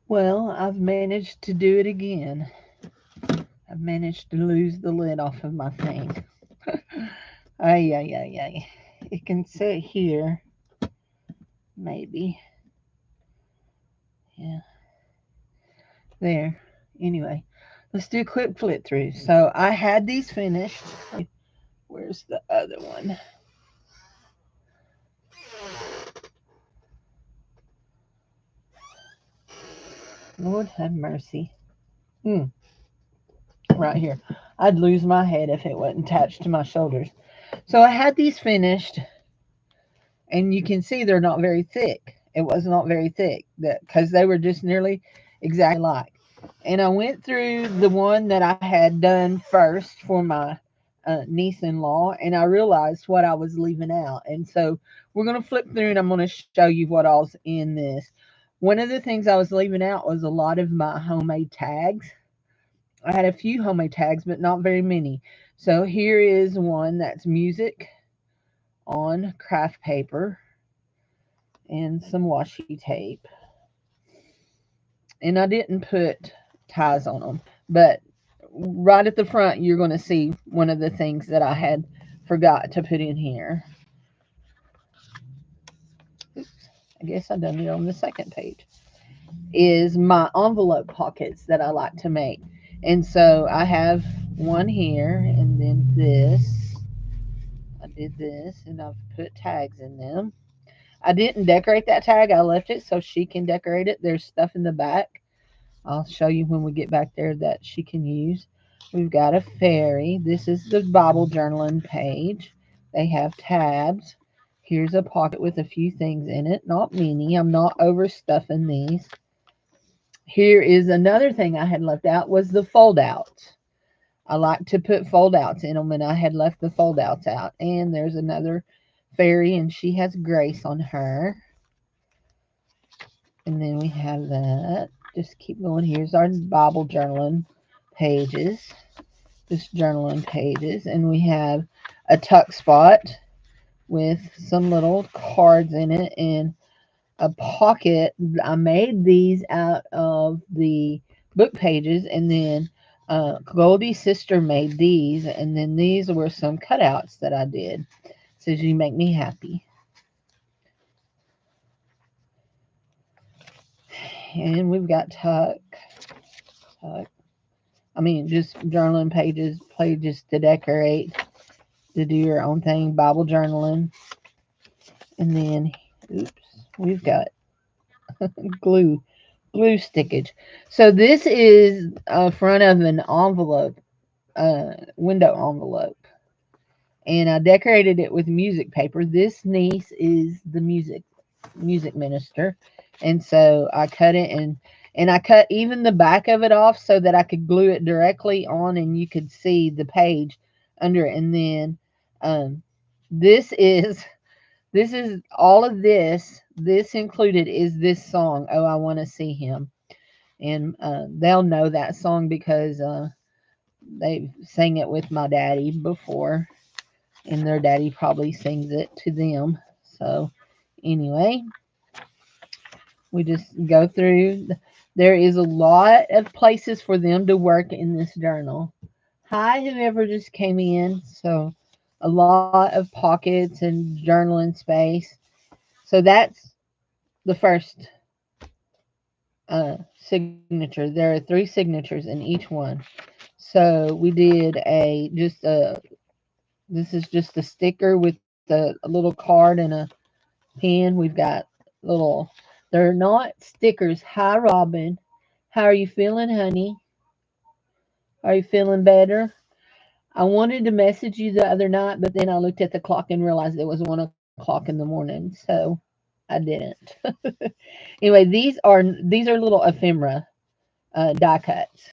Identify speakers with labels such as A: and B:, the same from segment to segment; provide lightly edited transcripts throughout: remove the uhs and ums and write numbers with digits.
A: Well, I've managed to do it again. I've managed to lose the lid off of my thing. Ay, ay, ay, ay. It can sit here, maybe. Yeah, there. Anyway, let's do a quick flip through. So I had these finished. Where's the other one? Lord have mercy. Hmm, right here. I'd lose my head if it wasn't attached to my shoulders. So I had these finished, and you can see they're not very thick. It was not very thick because they were just nearly exactly like. And I went through the one that I had done first for my niece-in-law, and I realized what I was leaving out. And so we're going to flip through, and I'm going to show you what all's in this. One of the things I was leaving out was a lot of my homemade tags. I had a few homemade tags, but not very many. So here is one that's music on craft paper and some washi tape. And I didn't put ties on them, but right at the front, you're going to see one of the things that I had forgot to put in here. Oops, I guess I done it on the second page. Is my envelope pockets that I like to make. And so I have one here, and then this. I did this, and I've put tags in them. I didn't decorate that tag. I left it so she can decorate it. There's stuff in the back. I'll show you when we get back there that she can use. We've got a fairy. This is the Bible journaling page. They have tabs. Here's a pocket with a few things in it. Not many. I'm not overstuffing these. Here is another thing I had left out was the fold outs. I like to put fold outs in them, and I had left the fold outs out. And there's another fairy, and she has grace on her. And then we have that. Just keep going. Here's our Bible journaling pages. Just journaling pages. And we have a tuck spot with some little cards in it and a pocket. I made these out of the book pages, and then Goldie's sister made these, and then these were some cutouts that I did. Says you make me happy. And we've got tuck. I mean, just journaling pages to decorate, to do your own thing, Bible journaling. And then, oops, we've got glue, glue stickage. So this is a front of an envelope, window envelope. And I decorated it with music paper. This niece is the music minister. And so I cut it, and I cut even the back of it off so that I could glue it directly on and you could see the page under it. And then um, this is this is all of this included is this song, Oh I Want to See Him. And they'll know that song because they sang it with my daddy before, and their daddy probably sings it to them. So anyway, we just go through. There is a lot of places for them to work in this journal. Hi, whoever just came in. So, a lot of pockets and journaling space. So, that's the first signature. There are three signatures in each one. So, we did this is just a sticker with a little card and a pen. We've got little, they're not stickers. Hi, Robin. How are you feeling, honey? Are you feeling better? I wanted to message you the other night, but then I looked at the clock and realized it was 1 o'clock in the morning, so I didn't. Anyway, these are little ephemera die cuts,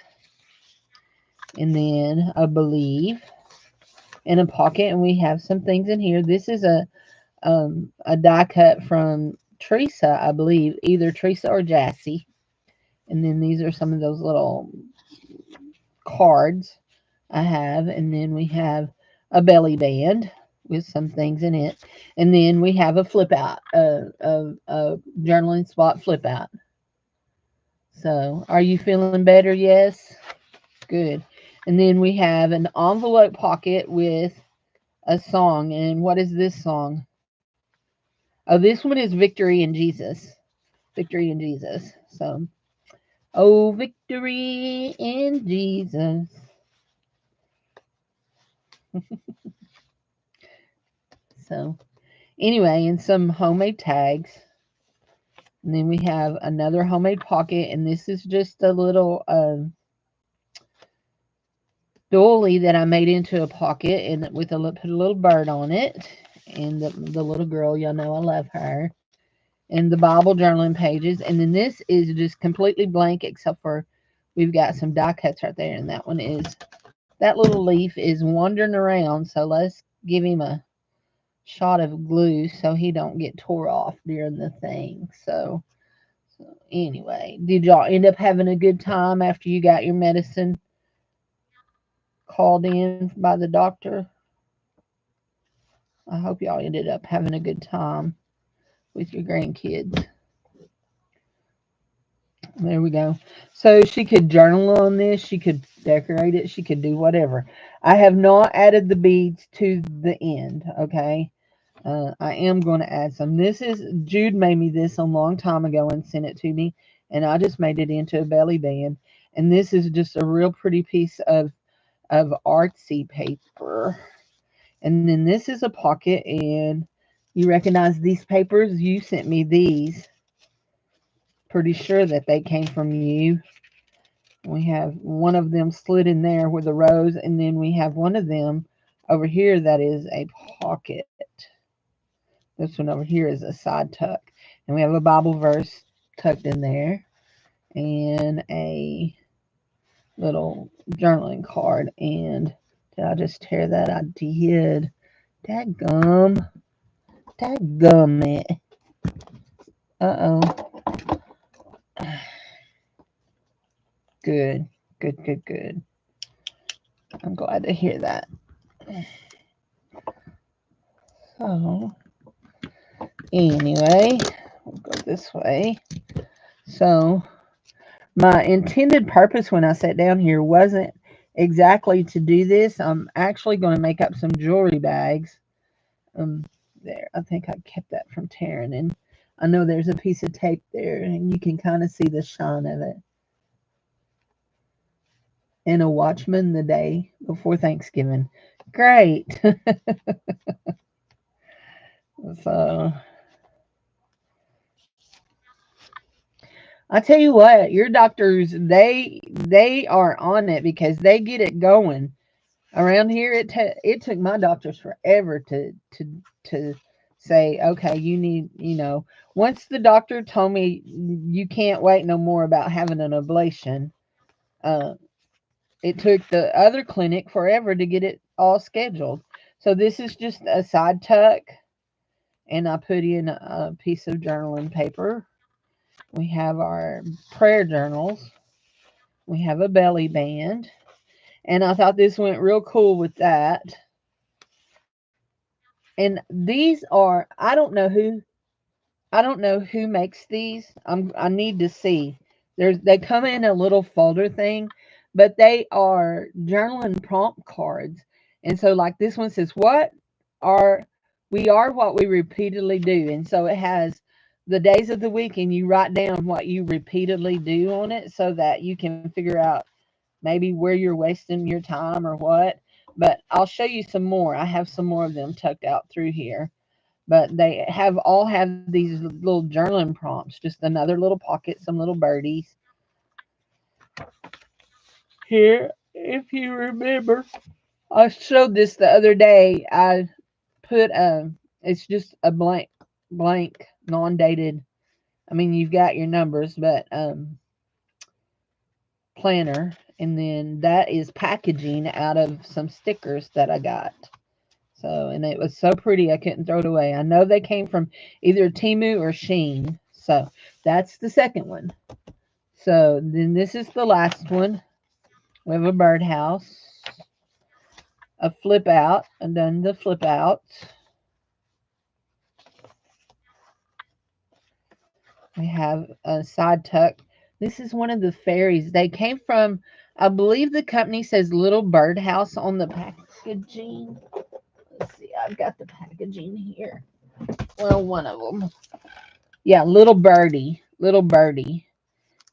A: and then I believe in a pocket, and we have some things in here. This is a die cut from Teresa, I believe, either Teresa or Jassy. And then these are some of those little cards I have. And then we have a belly band with some things in it. And then we have a flip out, a journaling spot flip out. So, are you feeling better? Yes. Good. And then we have an envelope pocket with a song. And what is this song? Oh, this one is Victory in Jesus. Victory in Jesus. So, oh, victory in Jesus. So, anyway, and some homemade tags. And then we have another homemade pocket. And this is just a little dolly that I made into a pocket and with put a little bird on it. And the little girl, y'all know I love her. And the Bible journaling pages. And then this is just completely blank except for we've got some die cuts right there. And that one is, that little leaf is wandering around. So let's give him a shot of glue so he don't get tore off during the thing. So anyway, did y'all end up having a good time after you got your medicine called in by the doctor? I hope y'all ended up having a good time with your grandkids. There we go. So she could journal on this. She could decorate it. She could do whatever. I have not added the beads to the end. Okay. I am going to add some. This is Jude made me this a long time ago and sent it to me, and I just made it into a belly band. And this is just a real pretty piece of artsy paper. And then this is a pocket, and you recognize these papers? You sent me these. Pretty sure that they came from you. We have one of them slid in there with a rose, and then we have one of them over here that is a pocket. This one over here is a side tuck. And we have a Bible verse tucked in there and a little journaling card. And did I just tear that? I did. Dadgum. Dadgum it. Uh-oh. Good. Good, good, good. I'm glad to hear that. So, anyway, we'll go this way. So, my intended purpose when I sat down here wasn't exactly to do this. I'm actually going to make up some jewelry bags. There, I think I kept that from tearing, and I know there's a piece of tape there, and you can kind of see the shine of it. And a Watchman the day before Thanksgiving. Great. So I tell you what, your doctors they are on it because they get it going. Around here, it took my doctors forever to say, okay, you need, once the doctor told me you can't wait no more about having an ablation, uh, it took the other clinic forever to get it all scheduled. So this is just a side tuck, and I put in a piece of journaling paper. We have our prayer journals. We have a belly band, and I thought this went real cool with that. And these are, I don't know who makes these. I need to see. They come in a little folder thing, but they are journaling prompt cards. And so like this one says, "What are we are what we repeatedly do." And so it has the days of the week, and you write down what you repeatedly do on it so that you can figure out maybe where you're wasting your time or what. But I'll show you some more. I have some more of them tucked out through here, but they have all have these little journaling prompts, just another little pocket, some little birdies here. If you remember, I showed this the other day. I put it's just a blank non-dated, I mean you've got your numbers, but planner, and then that is packaging out of some stickers that I got. So, and it was so pretty, I couldn't throw it away. I know they came from either Timu or Sheen. So, that's the second one. So, then this is the last one. We have a birdhouse, a flip out, and then the flip out. We have a side tuck. This is one of the fairies. They came from, I believe the company says Little Birdhouse on the packaging. Let's see, I've got the packaging here. Well, one of them. Yeah, Little Birdie. Little Birdie.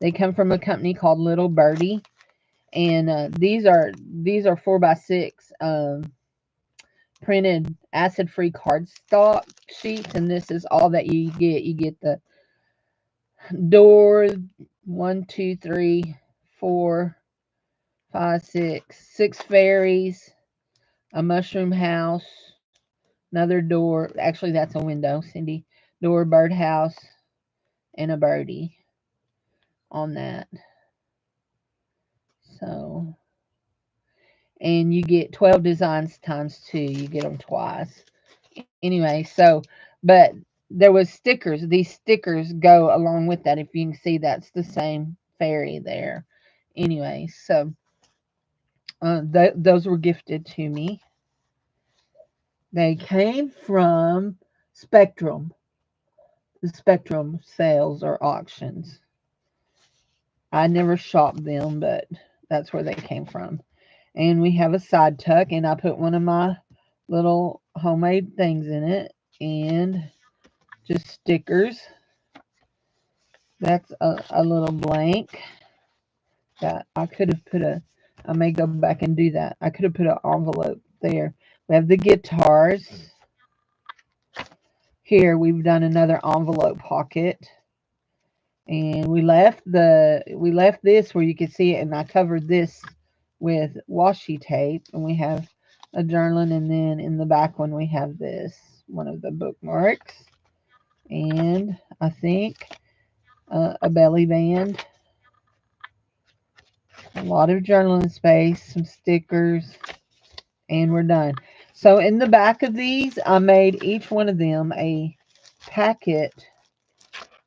A: They come from a company called Little Birdie, and these are 4x6 printed acid-free cardstock sheets, and this is all that you get. You get the door, 1, 2, 3, 4, 5, 6 fairies, a mushroom house, another door. Actually, that's a window, Cindy. Door, birdhouse, and a birdie on that. So, and you get 12 designs times 2. You get them twice. Anyway, so, but there was stickers. These stickers go along with that. If you can see, that's the same fairy there. Anyway, so those were gifted to me. They came from Spectrum, the Spectrum sales or auctions. I never shopped them, but that's where they came from. And we have a side tuck, and I put one of my little homemade things in it, and just stickers. That's a little blank that I could have put I may go back and do that. I could have put an envelope there. We have the guitars. Here we've done another envelope pocket. And we left this where you could see it, and I covered this with washi tape, and we have a journaling, and then in the back one we have this, one of the bookmarks, and I think a belly band, a lot of journaling space, some stickers, and we're done. So in the back of these, I made each one of them a packet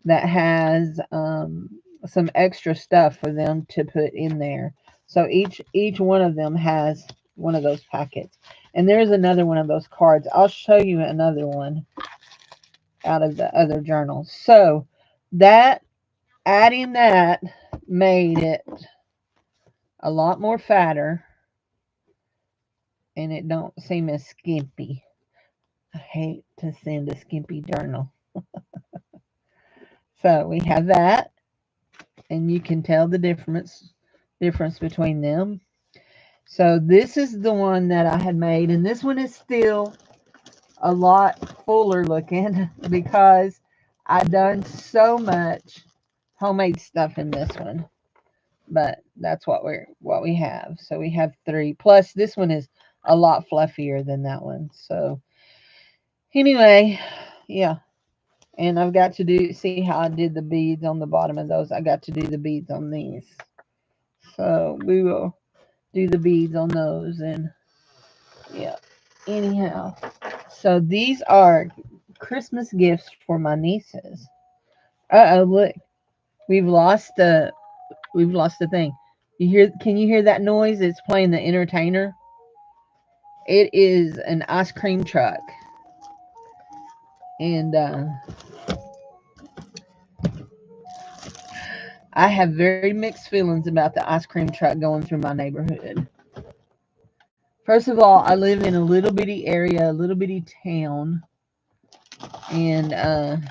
A: that has some extra stuff for them to put in there. So each one of them has one of those packets. And there's another one of those cards. I'll show you another one out of the other journals. So that adding that made it a lot more fatter, and it don't seem as skimpy. I hate to send a skimpy journal. So we have that, and you can tell the difference between them. So this is the one that I had made, and this one is still a lot fuller looking because I done so much homemade stuff in this one. But that's what we have. So we have 3. Plus this one is a lot fluffier than that one. So anyway, yeah. And I've got to see how I did the beads on the bottom of those. I got to do the beads on these. So we will do the beads on those, and yeah. Anyhow, so these are Christmas gifts for my nieces. Uh oh, look, we've lost the thing. Can you hear that noise? It's playing the entertainer. It is an ice cream truck, and I have very mixed feelings about the ice cream truck going through my neighborhood. First of all, I live in a little bitty area, a little bitty town, and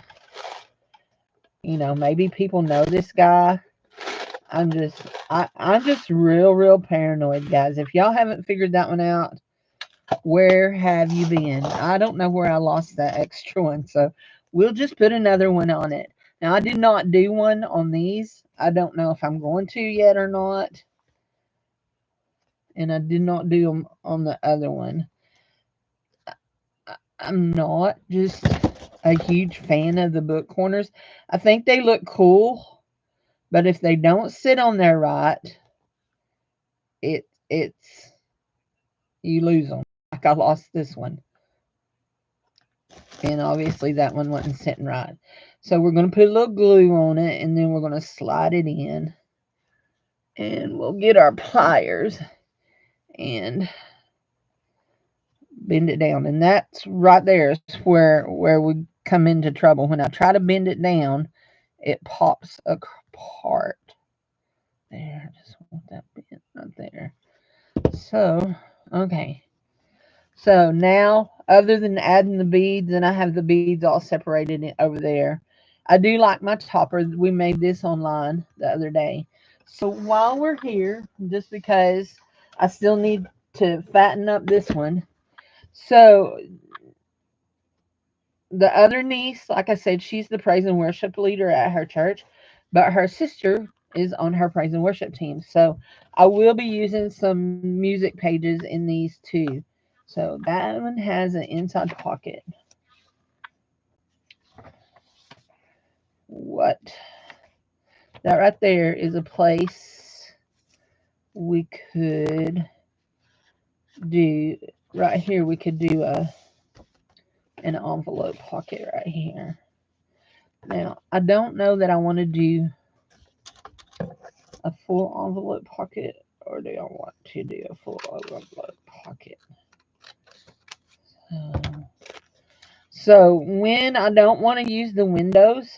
A: maybe people know this guy. I'm just real paranoid, guys. If y'all haven't figured that one out, where have you been? I don't know where I lost that extra one, so we'll just put another one on it. Now, I did not do one on these. I don't know if I'm going to yet or not. And I did not do them on the other one. I'm not just a huge fan of the book corners. I think they look cool, but if they don't sit on there right, it's you lose them. Like I lost this one, and obviously that one wasn't sitting right. So we're going to put a little glue on it, and then we're going to slide it in, and we'll get our pliers and bend it down. And that's right there is where we come into trouble. When I try to bend it down, it pops apart. there. I just want that bit right there. So, okay. So now, other than adding the beads, and I have the beads all separated over there. I do like my topper. We made this online the other day. So while we're here, just because I still need to fatten up this one. So the other niece, like I said, she's the praise and worship leader at her church, but her sister is on her praise and worship team. So I will be using some music pages in these too. So that one has an inside pocket. What? That right there is a place we could do. Right here, we could do an envelope pocket right here. Now, I don't know that I want to do a full envelope pocket, or do I want to do a full envelope pocket? So when I don't want to use the windows,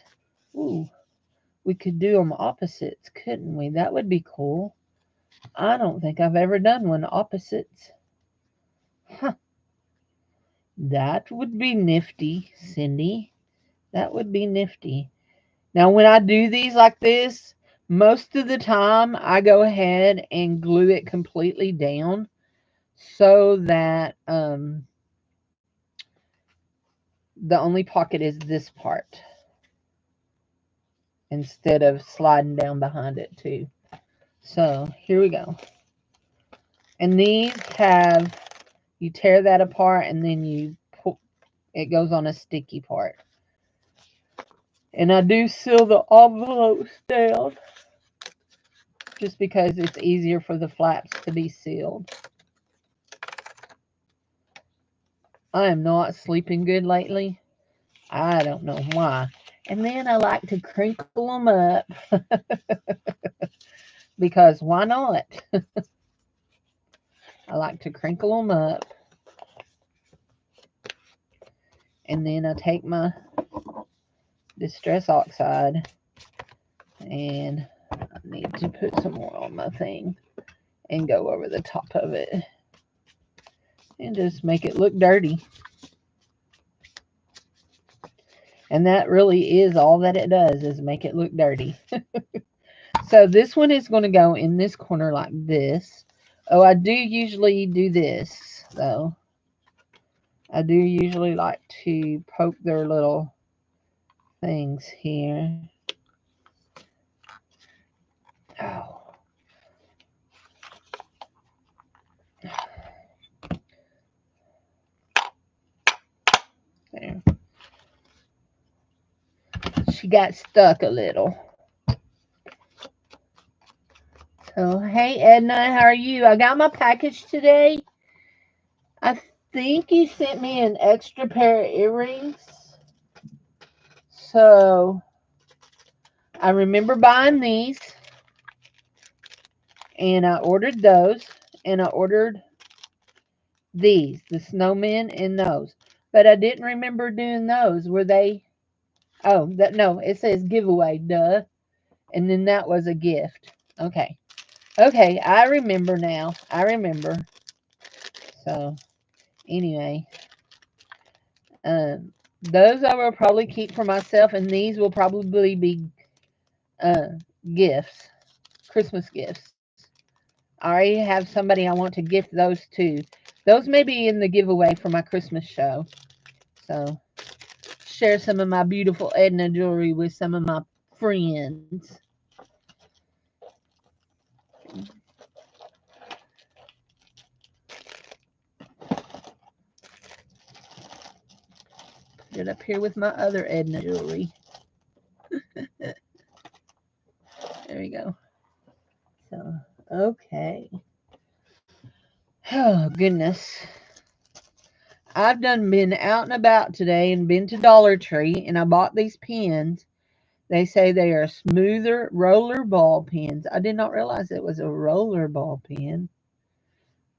A: ooh, we could do them opposites, couldn't we? That would be cool. I don't think I've ever done one opposites. Huh. That would be nifty, Cindy. That would be nifty. Now, when I do these like this, most of the time I go ahead and glue it completely down so that the only pocket is this part instead of sliding down behind it too. So here we go. And these have, you tear that apart and then you pull, it goes on a sticky part. And I do seal the envelopes down just because it's easier for the flaps to be sealed. I am not sleeping good lately. I don't know why. And then I like to crinkle them up because why not? I like to crinkle them up. And then I take my Distress Oxide and I need to put some more on my thing and go over the top of it and just make it look dirty. And that really is all that it does, is make it look dirty. So this one is going to go in this corner like this. Oh, I do usually do this, though. I do usually like to poke their little things here. Oh. There. She got stuck a little. So, hey Edna, how are you? I got my package today. I think you sent me an extra pair of earrings. So, I remember buying these. And I ordered those. And I ordered these, the snowmen and those. But I didn't remember doing those. Were they? Oh, that no, it says giveaway, duh. And then that was a gift. Okay. Okay, I remember now. I remember. So, anyway. Those I will probably keep for myself, and these will probably be uh, gifts, Christmas gifts. I already have somebody I want to gift those to. Those may be in the giveaway for my Christmas show. So, share some of my beautiful Edna jewelry with some of my friends. Put it up here with my other Edna jewelry. There we go. So, okay. Oh, goodness. I've been out and about today and been to Dollar Tree, and I bought these pens. They say they are smoother roller ball pens. I did not realize it was a roller ball pen.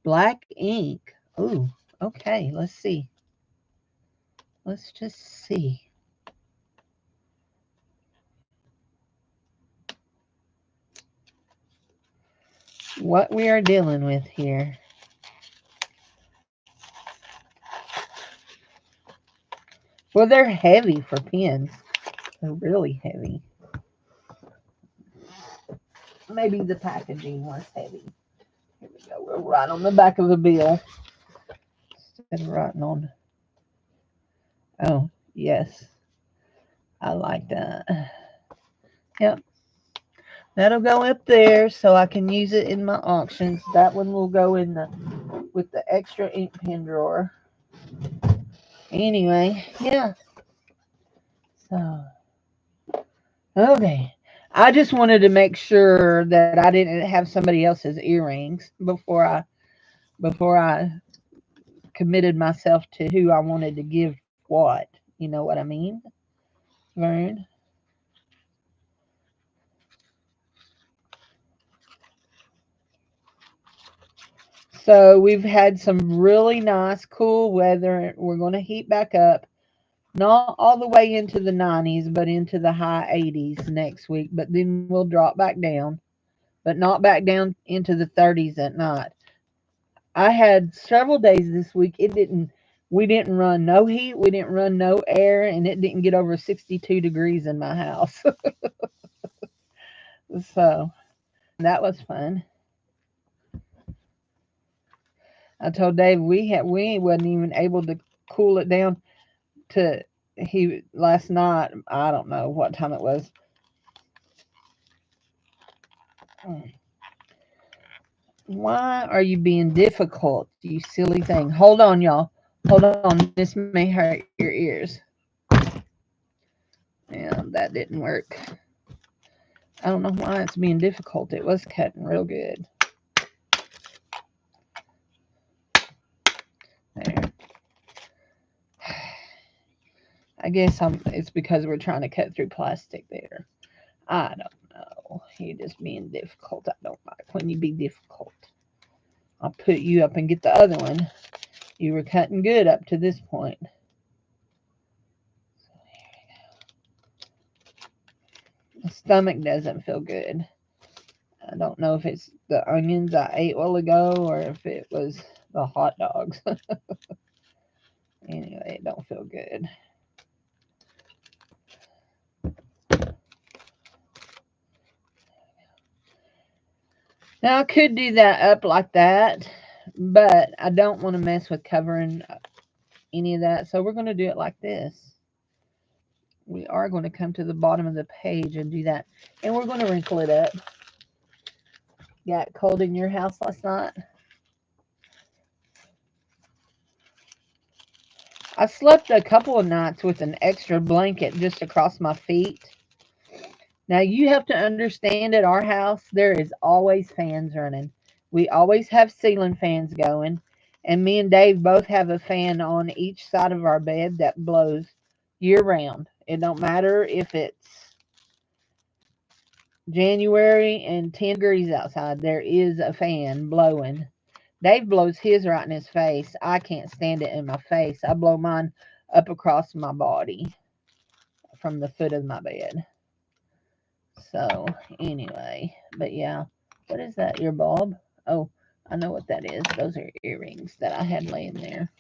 A: Black ink. Ooh, okay, let's see. Let's just see. what we are dealing with here. Well, they're heavy for pins. They're really heavy. Maybe the packaging was heavy. Here we go. We'll write on the back of the bill instead of writing on. Oh, yes. I like that. Yep. That'll go up there so I can use it in my auctions. That one will go in the with the extra ink pen drawer. Anyway, yeah. So, okay. I just wanted to make sure that I didn't have somebody else's earrings before I committed myself to who I wanted to give what. You know what I mean, Vern? So we've had some really nice, cool weather. We're going to heat back up. Not all the way into the 90s, but into the high 80s next week. But then we'll drop back down, but not back down into the 30s at night. I had several days this week. We didn't run no heat, we didn't run no air, and it didn't get over 62 degrees in my house. So that was fun. I told Dave we wasn't even able to cool it down to he last night. I don't know what time it was. Why are you being difficult, you silly thing? Hold on, y'all. Hold on. This may hurt your ears. Yeah, that didn't work. I don't know why it's being difficult. It was cutting real good. There. I guess it's because we're trying to cut through plastic there. I don't know. You're just being difficult. I don't like when you be difficult. I'll put you up and get the other one. You were cutting good up to this point. My stomach doesn't feel good. I don't know if it's the onions I ate a while ago or if it was the hot dogs. Anyway, it don't feel good. Now I could do that up like that, but I don't want to mess with covering any of that. So we're going to do it like this. We are going to come to the bottom of the page and do that. And we're going to wrinkle it up. Got cold in your house last night? I slept a couple of nights with an extra blanket just across my feet. Now you have to understand at our house there is always fans running. We always have ceiling fans going, and me and Dave both have a fan on each side of our bed that blows year round. It don't matter if it's January and 10 degrees outside, there is a fan blowing. Dave blows his right in his face. I can't stand it in my face. I blow mine up across my body from the foot of my bed. So, anyway, but yeah, what is that? Your bulb? Oh, I know what that is. Those are earrings that I had laying there.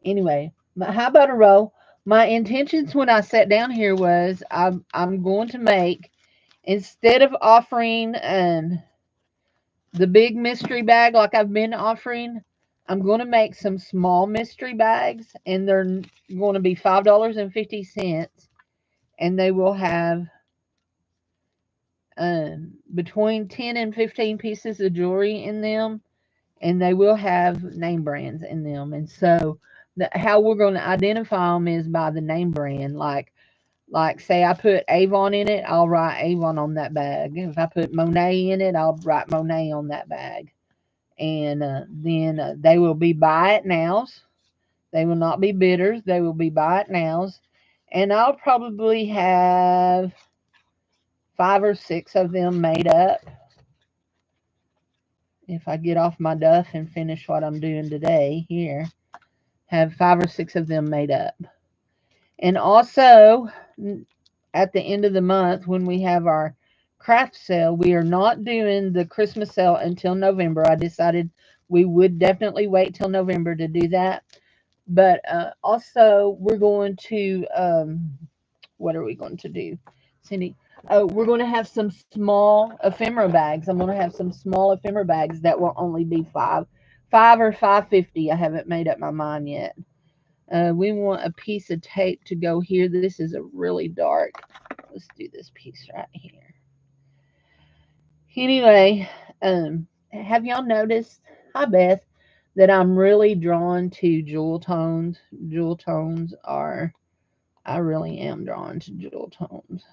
A: Anyway, how about a roll? My intentions when I sat down here was I'm going to make, instead of offering the big mystery bag like I've been offering, I'm going to make some small mystery bags, and they're going to be $5.50, and they will have between 10 and 15 pieces of jewelry in them, and they will have name brands in them. And so, how we're going to identify them is by the name brand. Like say I put Avon in it, I'll write Avon on that bag. If I put Monet in it, I'll write Monet on that bag. And then they will be buy it nows. They will not be bidders. They will be buy it nows. And I'll probably have 5 or 6 of them made up if I get off my duff and finish what I'm doing today here. Have 5 or 6 of them made up. And also, at the end of the month, when we have our craft sale. We are not doing the Christmas sale until November. I decided we would definitely wait till November to do that. But also, we're going to, what are we going to do, Cindy? Oh, we're going to have some small ephemera bags. I'm going to have some small ephemera bags that will only be five or 5.50. I haven't made up my mind yet. We want a piece of tape to go here. This is a really dark. Let's do this piece right here. Anyway, have y'all noticed, hi Beth, that I'm really drawn to jewel tones? Jewel tones are, I really am drawn to jewel tones.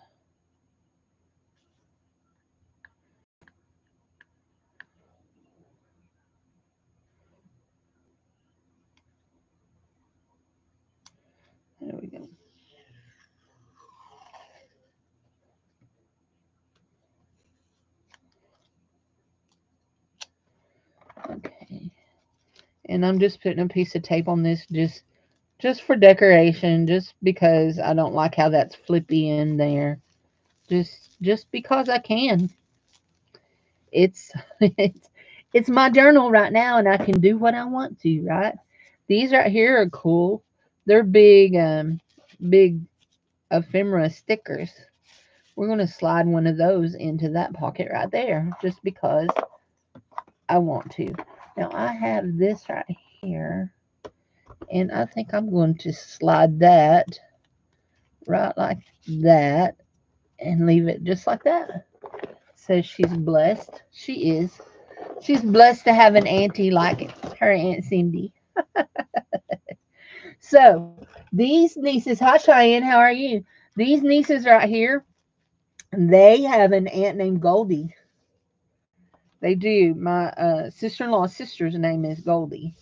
A: There we go. Okay. And I'm just putting a piece of tape on this just for decoration, just because I don't like how that's flippy in there. Just because I can. It's it's my journal right now and I can do what I want to, right? These right here are cool. They're big ephemera stickers. We're going to slide one of those into that pocket right there just because I want to. Now I have this right here and I think I'm going to slide that right like that and leave it just like that. Says she's blessed. She is. She's blessed to have an auntie like her Aunt Cindy. So these nieces, hi Cheyenne, how are you? These nieces right here, they have an aunt named Goldie. They do. My sister-in-law's sister's name is Goldie.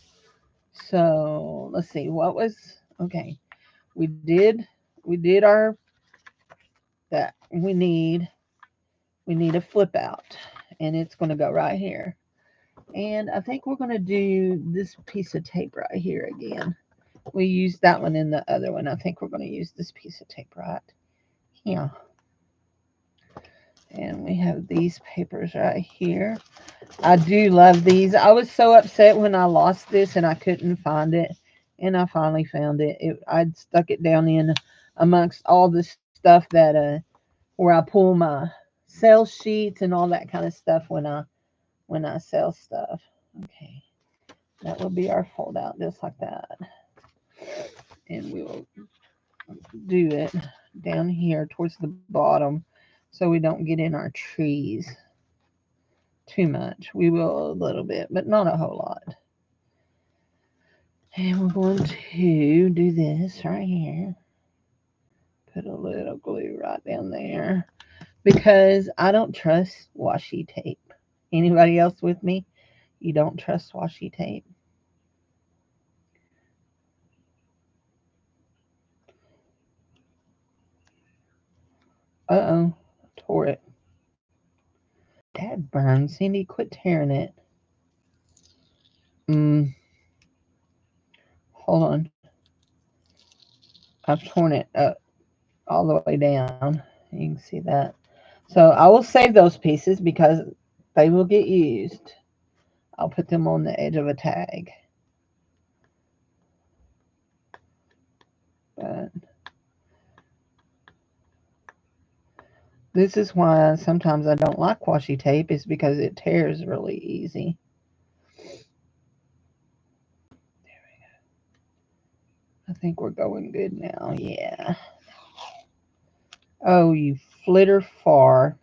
A: So let's see. What was okay? We did our that we need a flip out, and it's going to go right here. And I think we're going to do this piece of tape right here again. We used that one in the other one. I think we're going to use this piece of tape right here. And we have these papers right here. I do love these. I was so upset when I lost this and I couldn't find it. And I finally found it. I'd stuck it down in amongst all the stuff that where I pull my sales sheets and all that kind of stuff when I sell stuff. Okay. That will be our fold out just like that. And we will do it down here towards the bottom so we don't get in our trees too much. We will a little bit, but not a whole lot. And we're going to do this right here. Put a little glue right down there because I don't trust washi tape. Anybody else with me? You don't trust washi tape? Uh-oh. Tore it. Dad burn. Cindy, quit tearing it. Hold on. I've torn it up all the way down. You can see that. So I will save those pieces because they will get used. I'll put them on the edge of a tag. But this is why sometimes I don't like washi tape, is because it tears really easy. There we go. I think we're going good now. Yeah. Oh, you flitter far.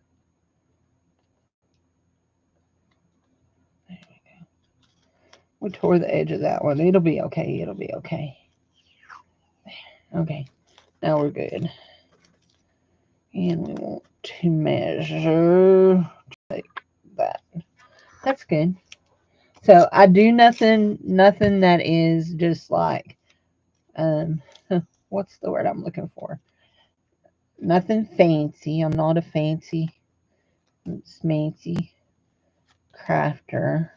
A: There we go. We tore the edge of that one. It'll be okay. It'll be okay. There. Okay. Now we're good. And we want to measure like that. That's good. So I do nothing that is just like what's the word I'm looking for? Nothing fancy. I'm not a fancy smancy crafter.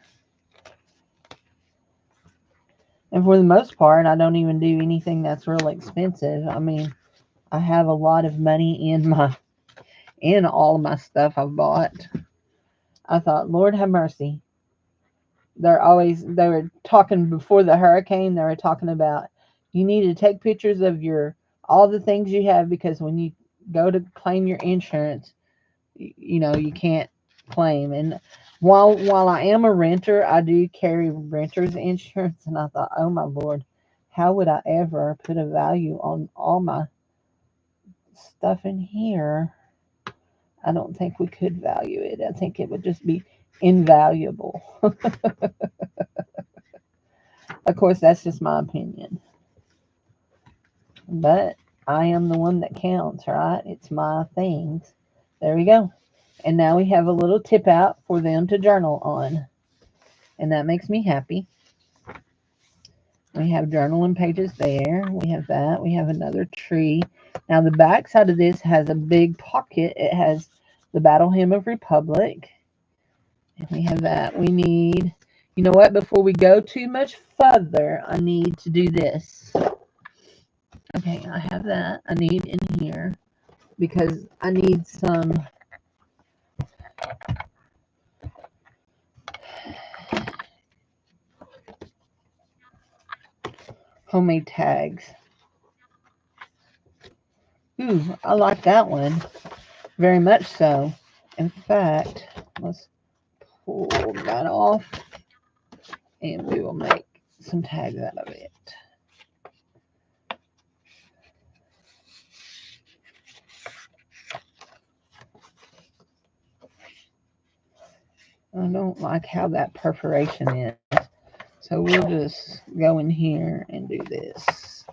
A: And for the most part, I don't even do anything that's real expensive. I mean, I have a lot of money and all of my stuff I've bought. I thought, Lord have mercy. They were talking before the hurricane, they were talking about you need to take pictures of all the things you have, because when you go to claim your insurance, you can't claim. And while I am a renter, I do carry renter's insurance. And I thought, oh my Lord, how would I ever put a value on all my stuff in here? I don't think we could value it. I think it would just be invaluable. Of course, that's just my opinion. But I am the one that counts, right? It's my things. There we go. And now we have a little tip out for them to journal on. And that makes me happy. We have journaling pages there. We have that. We have another tree. Now the back side of this has a big pocket. It has the Battle Hymn of Republic. And we have that. We need, you know what? Before we go too much further, I need to do this. Okay, I have that. I need in here because I need some homemade tags. Ooh, I like that one. Very much so. In fact, let's pull that off and we will make some tags out of it. I don't like how that perforation is. So we'll just go in here and do this.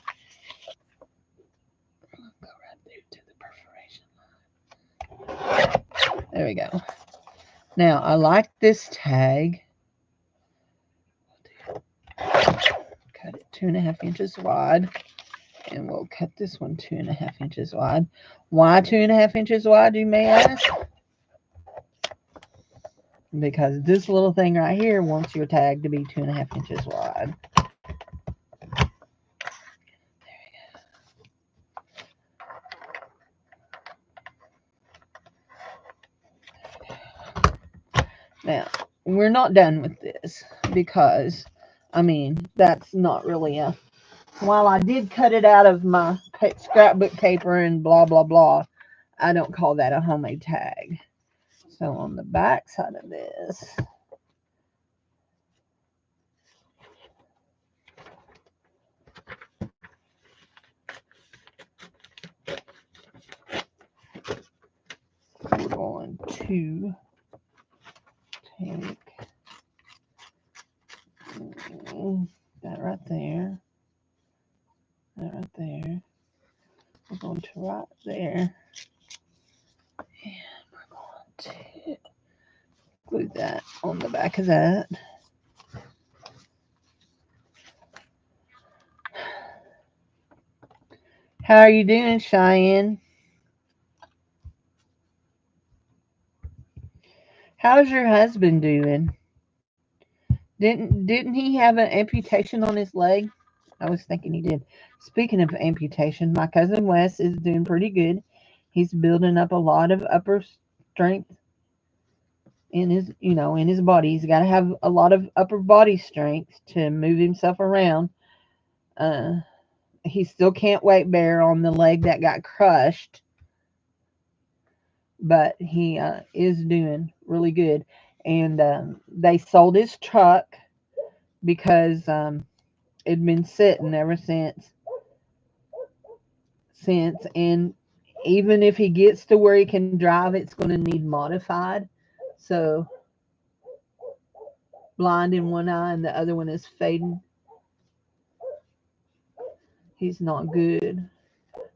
A: Go right there to the perforation line. There we go. Now, I like this tag. Cut it 2.5 inches wide. And we'll cut this one 2.5 inches wide. Why 2.5 inches wide, you may ask? Because this little thing right here wants your tag to be 2.5 inches wide. Now, we're not done with this because, I mean, that's not really while I did cut it out of my scrapbook paper and blah, blah, blah, I don't call that a homemade tag. So on the back side of this, we're going to take that right there, that right there. We're going to right there, and we're going to glue that on the back of that. How are you doing, Cheyenne? How's your husband doing? Didn't he have an amputation on his leg? I was thinking he did. Speaking of amputation, my cousin Wes is doing pretty good. He's building up a lot of upper strength in his body. He's got to have a lot of upper body strength to move himself around. He still can't weight bear on the leg that got crushed, but he is doing really good. And they sold his truck because it'd been sitting ever since. And even if he gets to where he can drive, it's going to need modified. So blind in one eye and the other one is fading. He's not good.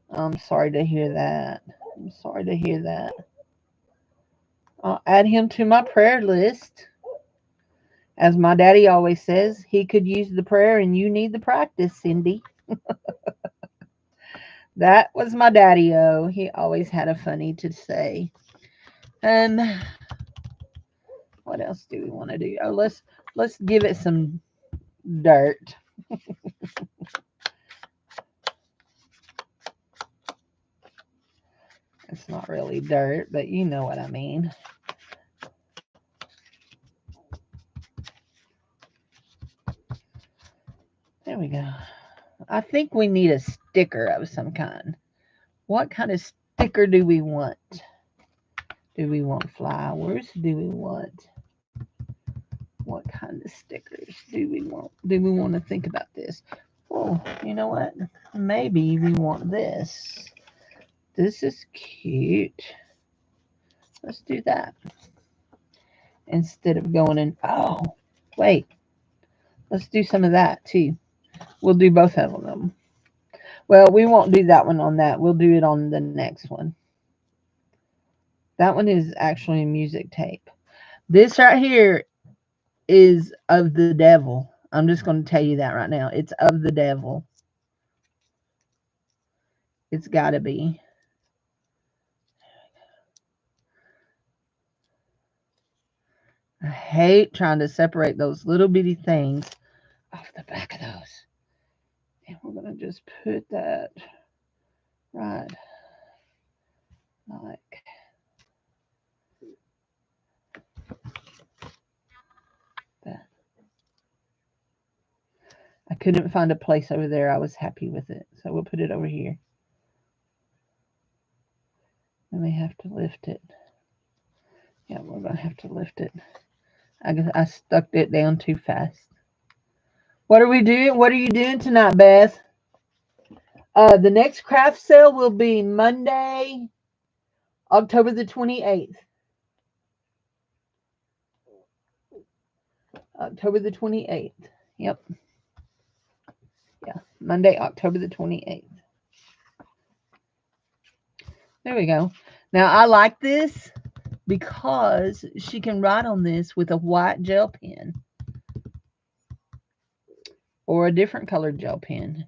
A: I'm sorry to hear that. I'm sorry to hear that. I'll add him to my prayer list. As my daddy always says, he could use the prayer and you need the practice, Cindy. That was my daddy-o. He always had a funny to say. And what else do we want to do? Oh, let's give it some dirt. It's not really dirt, but you know what I mean. There we go. I think we need a sticker of some kind. What kind of sticker do we want? Do we want flowers? Do we want... What kind of stickers do we want? Do we want to think about this? Oh, you know what? Maybe we want this. This is cute. Let's do that. Instead of going in... Oh, wait. Let's do some of that too. We'll do both of them. Well, we won't do that one on that. We'll do it on the next one. That one is actually a music tape. This right here is of the devil. I'm just going to tell you that right now. It's of the devil. It's got to be. I hate trying to separate those little bitty things off the back of those. And we're going to just put that right like that. I couldn't find a place over there. I was happy with it. So we'll put it over here. Then we have to lift it. Yeah, we're going to have to lift it. I stuck it down too fast. What are we doing? What are you doing tonight, Beth? The next craft sale will be Monday, October the 28th. October the 28th. Yep. Yeah, Monday, October the 28th. There we go. Now, I like this because she can write on this with a white gel pen or a different colored gel pen.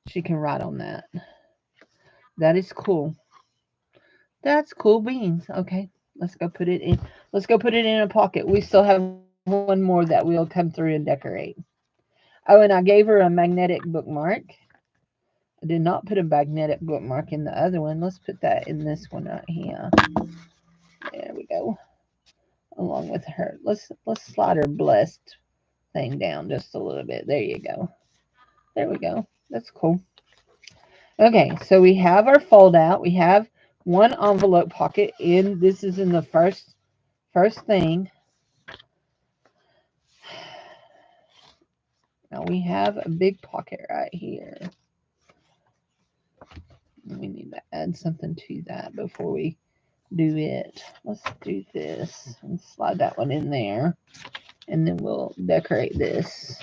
A: She can write on that. That is cool. That's cool beans. Okay, let's go put it in. Let's go put it in a pocket. We still have one more that we'll come through and decorate. Oh, and I gave her a magnetic bookmark. I did not put a magnetic bookmark in the other one. Let's put that in this one right here. There we go. Along with her. Let's slide her blessed thing down just a little bit. There you go. There we go. That's cool. Okay, so we have our fold out. We have one envelope pocket in. This is in the first thing. Now we have a big pocket right here. We need to add something to that before we do it. Let's do this and slide that one in there, and then we'll decorate this.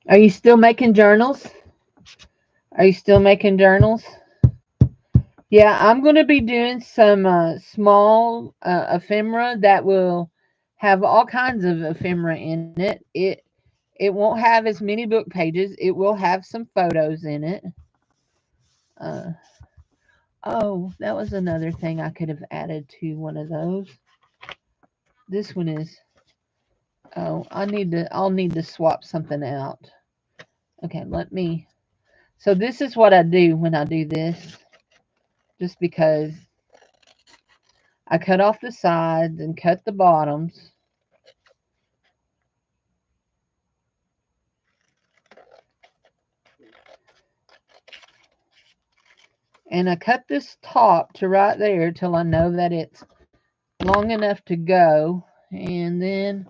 A: Are you still making journals? Are you still making journals? Yeah, I'm going to be doing some small ephemera that will have all kinds of ephemera in it. It won't have as many book pages. It will have some photos in it. Oh, that was another thing I could have added to one of those. This one is... Oh, I'll need to swap something out. Okay, let me... So this is what I do when I do this. Just because I cut off the sides and cut the bottoms. And I cut this top to right there till I know that it's long enough to go. And then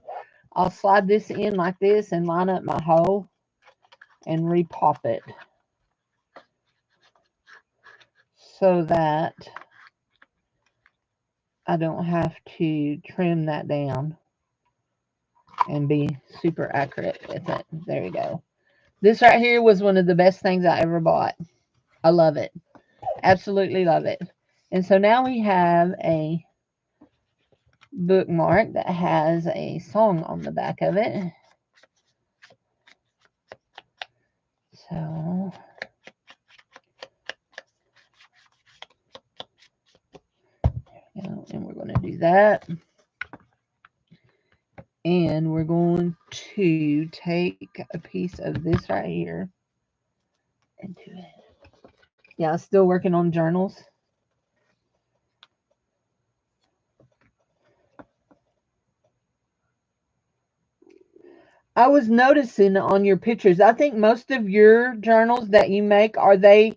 A: I'll slide this in like this and line up my hole and repop it. So that I don't have to trim that down and be super accurate with it. There we go. This right here was one of the best things I ever bought. I love it. Absolutely love it. And so now we have a bookmark that has a song on the back of it. So do that. And we're going to take a piece of this right here and do it. Yeah, still working on journals. I was noticing on your pictures, I think most of your journals that you make, are they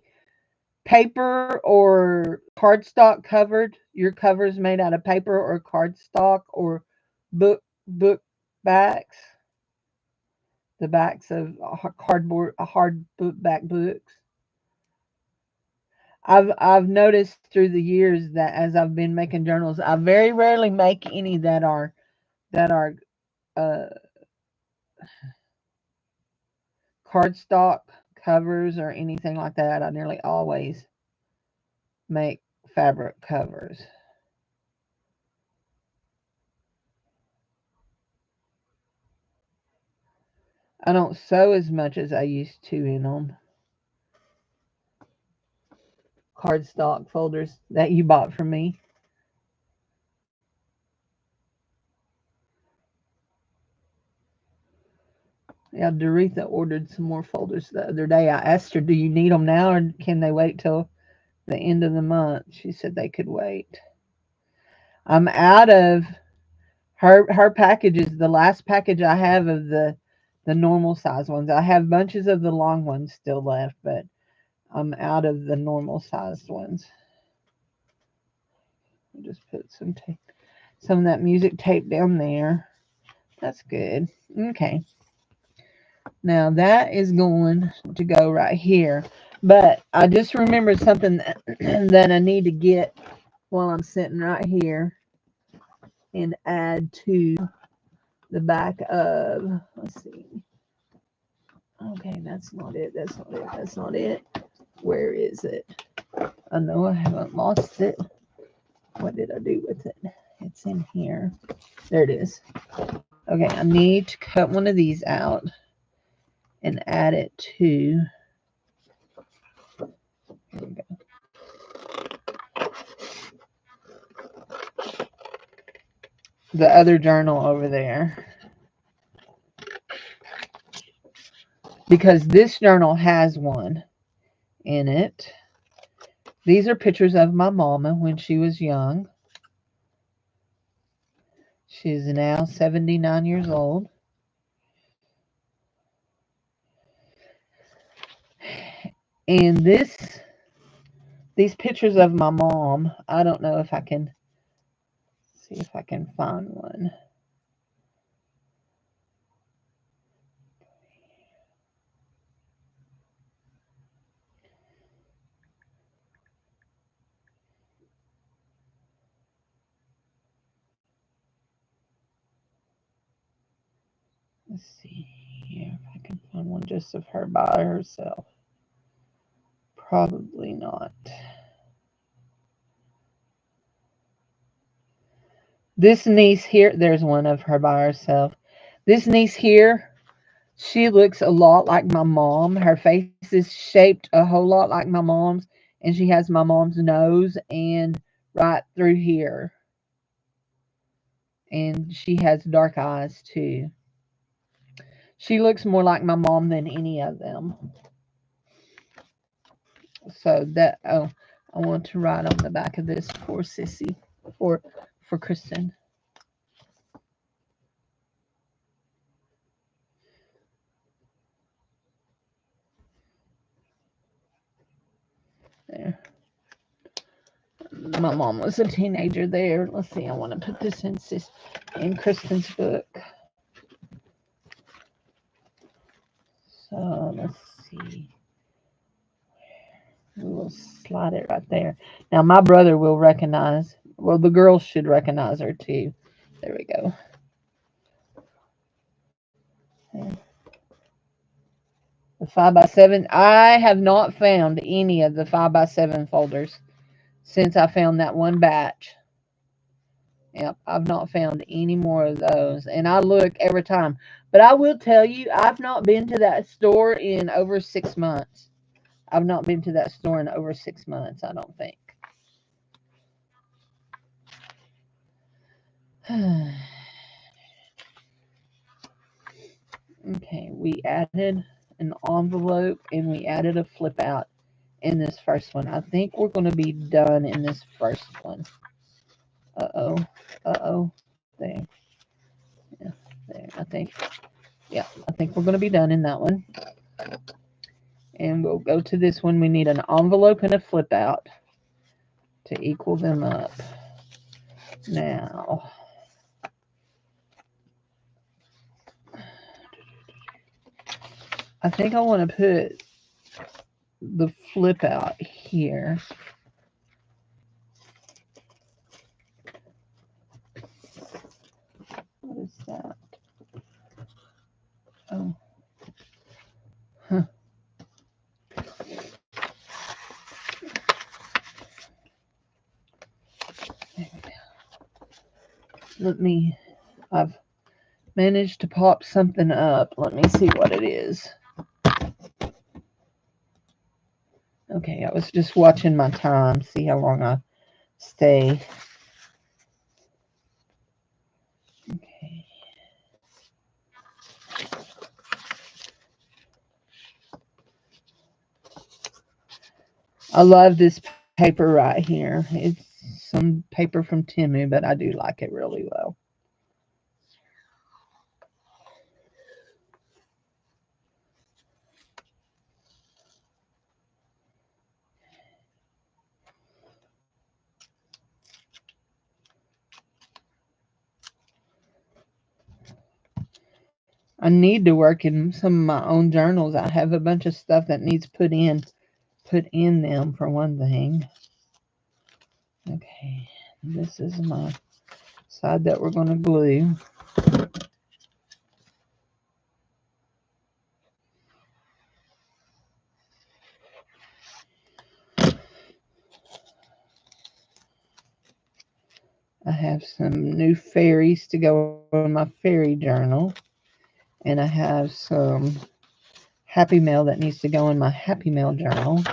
A: paper or cardstock covered? Your covers made out of paper or cardstock or book backs? The backs of cardboard, hard back books. I've noticed through the years that as I've been making journals, I very rarely make any that are uh, cardstock covers or anything like that. I nearly always make fabric covers. I don't sew as much as I used to in them. Cardstock folders that you bought from me. Yeah, Doretha ordered some more folders the other day. I asked her, "Do you need them now, or can they wait till the end of the month?" She said they could wait. I'm out of her packages. The last package I have of the normal size ones. I have bunches of the long ones still left, but I'm out of the normal sized ones. I'll just put some of that music tape down there. That's good. Okay. Now that is going to go right here. But I just remembered something that I need to get while I'm sitting right here and add to the back of, let's see. Okay, that's not it. That's not it. That's not it. Where is it? I know I haven't lost it. What did I do with it? It's in here. There it is. Okay, I need to cut one of these out and add it to, here we go, the other journal over there. Because this journal has one in it. These are pictures of my mama when she was young. She's now 79 years old. And these pictures of my mom, I don't know if I can see if I can find one. Let's see here if I can find one just of her by herself. Probably not. This niece here, there's one of her by herself. This niece here, she looks a lot like my mom. Her face is shaped a whole lot like my mom's, and she has my mom's nose and right through here. And she has dark eyes too. She looks more like my mom than any of them. So that, oh, I want to write on the back of this for Sissy, for Kristen. There. My mom was a teenager there. Let's see, I want to put this in Kristen's book. So let's see. We will slide it right there. Now my brother will recognize, well, the girls should recognize her too. There we go. The 5x7. I have not found any of the 5x7 folders since I found that one batch. Yep, I've not found any more of those. And I look every time. But I will tell you, I've not been to that store in over 6 months. I've not been to that store in over 6 months, I don't think. Okay, we added an envelope and we added a flip out in this first one. I think we're going to be done in this first one. Uh-oh. Uh-oh. There. Yeah, there. I think we're going to be done in that one. And we'll go to this one. We need an envelope and a flip out to equal them up. Now, I think I want to put the flip out here. What is that? Oh. Huh. I've managed to pop something up. Let me see what it is. Okay, I was just watching my time, see how long I stay. Okay. I love this paper right here. It's some paper from Temu, but I do like it really well. I need to work in some of my own journals. I have a bunch of stuff that needs put in them for one thing. Okay, this is my side that we're going to glue. I have some new fairies to go in my fairy journal. And I have some Happy Mail that needs to go in my Happy Mail journal.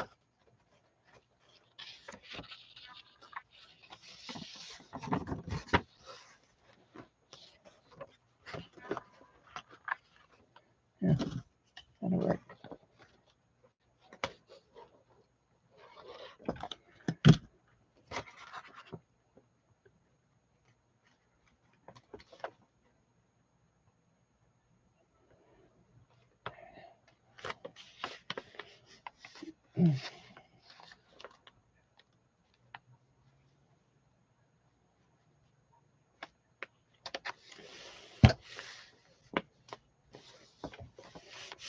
A: Yeah, that'll work.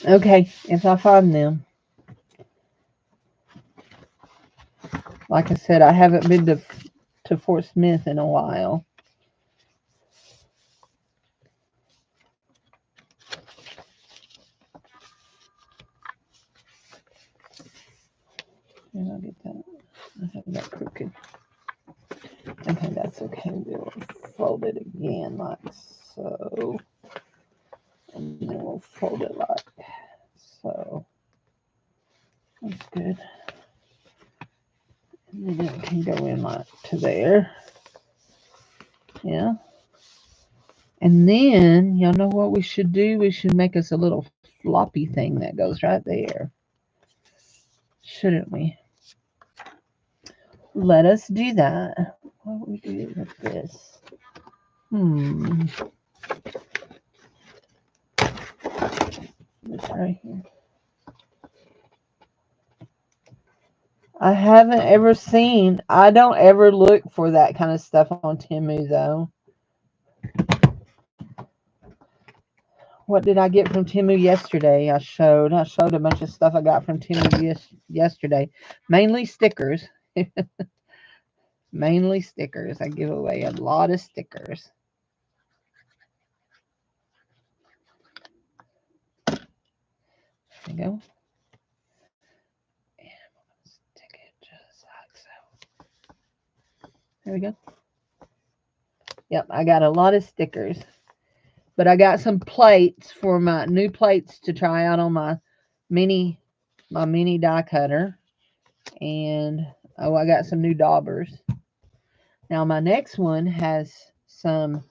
A: Okay, if I find them. Like I said, I haven't been to Fort Smith in a while. And I'll get that. I have that crooked. Okay, that's okay. We'll fold it again like so. And then we'll fold it like so. That's good. And then it can go in like to there. Yeah. And then, y'all know what we should do? We should make us a little floppy thing that goes right there. Shouldn't we? Let us do that. What would we do with this? This right here. I haven't ever seen, I don't ever look for that kind of stuff on Temu though. What did I get from Temu yesterday? I showed a bunch of stuff I got from Temu yesterday. Mainly stickers. Mainly stickers. I give away a lot of stickers. There we go. And I'm going to stick it just like so. There we go. Yep, I got a lot of stickers. But I got some plates for my new plates to try out on my mini die cutter. And oh, I got some new daubers. Now my next one has some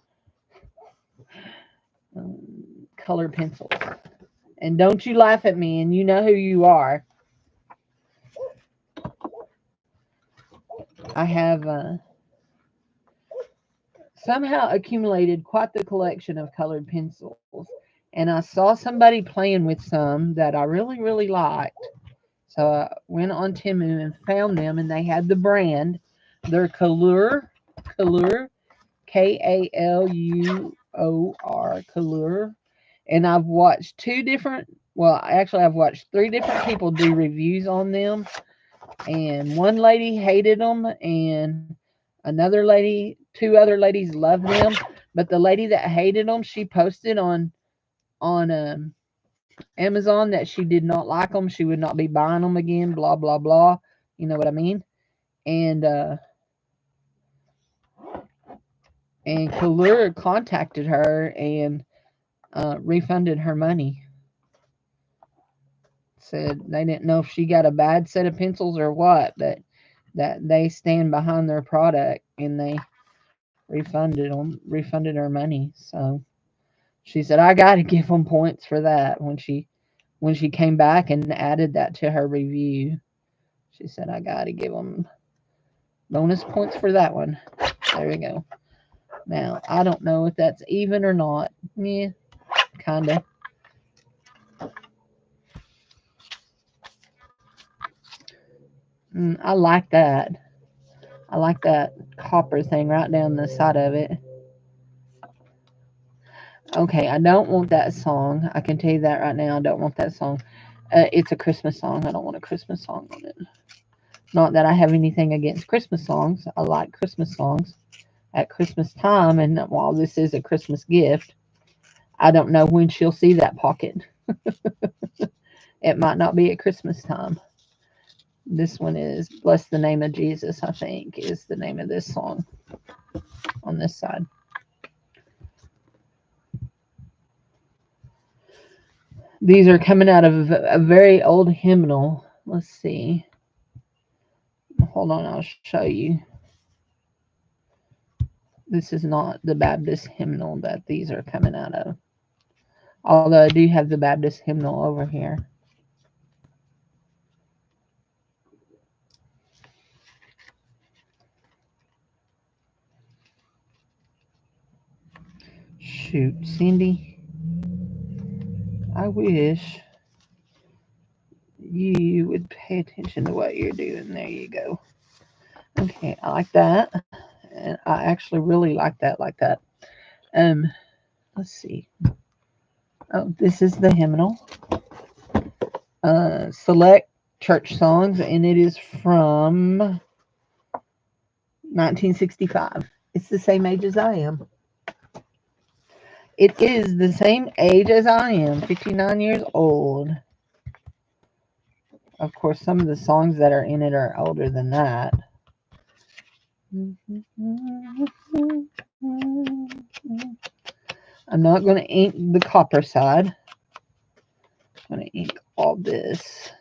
A: colored pencils. And don't you laugh at me, and you know who you are. I have somehow accumulated quite the collection of colored pencils. And I saw somebody playing with some that I really, really liked. So I went on Temu and found them, and they had the brand. They're Kalur, Kaluor, Kalur. And I've watched I've watched three different people do reviews on them. And one lady hated them, and two other ladies loved them. But the lady that hated them, she posted on Amazon that she did not like them. She would not be buying them again. Blah blah blah. You know what I mean? And Kalur contacted her and refunded her money. Said they didn't know if she got a bad set of pencils or what, but that they stand behind their product, and they refunded her money. So she said I got to give them points for that when she came back and added that to her review. She said I got to give them bonus points for that one. There we go. Now I don't know if that's even or not. Yeah, kind of. I like that. I like that copper thing right down the side of it. Okay, I don't want that song. I can tell you that right now. I don't want that song. It's a Christmas song. I don't want a Christmas song on it. Not that I have anything against Christmas songs. I like Christmas songs at Christmas time. And while this is a Christmas gift, I don't know when she'll see that pocket. It might not be at Christmas time. This one is Bless the Name of Jesus, I think, is the name of this song on this side. These are coming out of a very old hymnal. Let's see. Hold on, I'll show you. This is not the Baptist hymnal that these are coming out of. Although I do have the Baptist hymnal over here. Shoot, Cindy. I wish you would pay attention to what you're doing. There you go. Okay, I like that. And I actually really like that. Let's see. Oh, this is the hymnal. Select church songs, and it is from 1965. It's the same age as I am. It is the same age as I am, 59 years old. Of course, some of the songs that are in it are older than that. I'm not going to ink the copper side. I'm going to ink all this.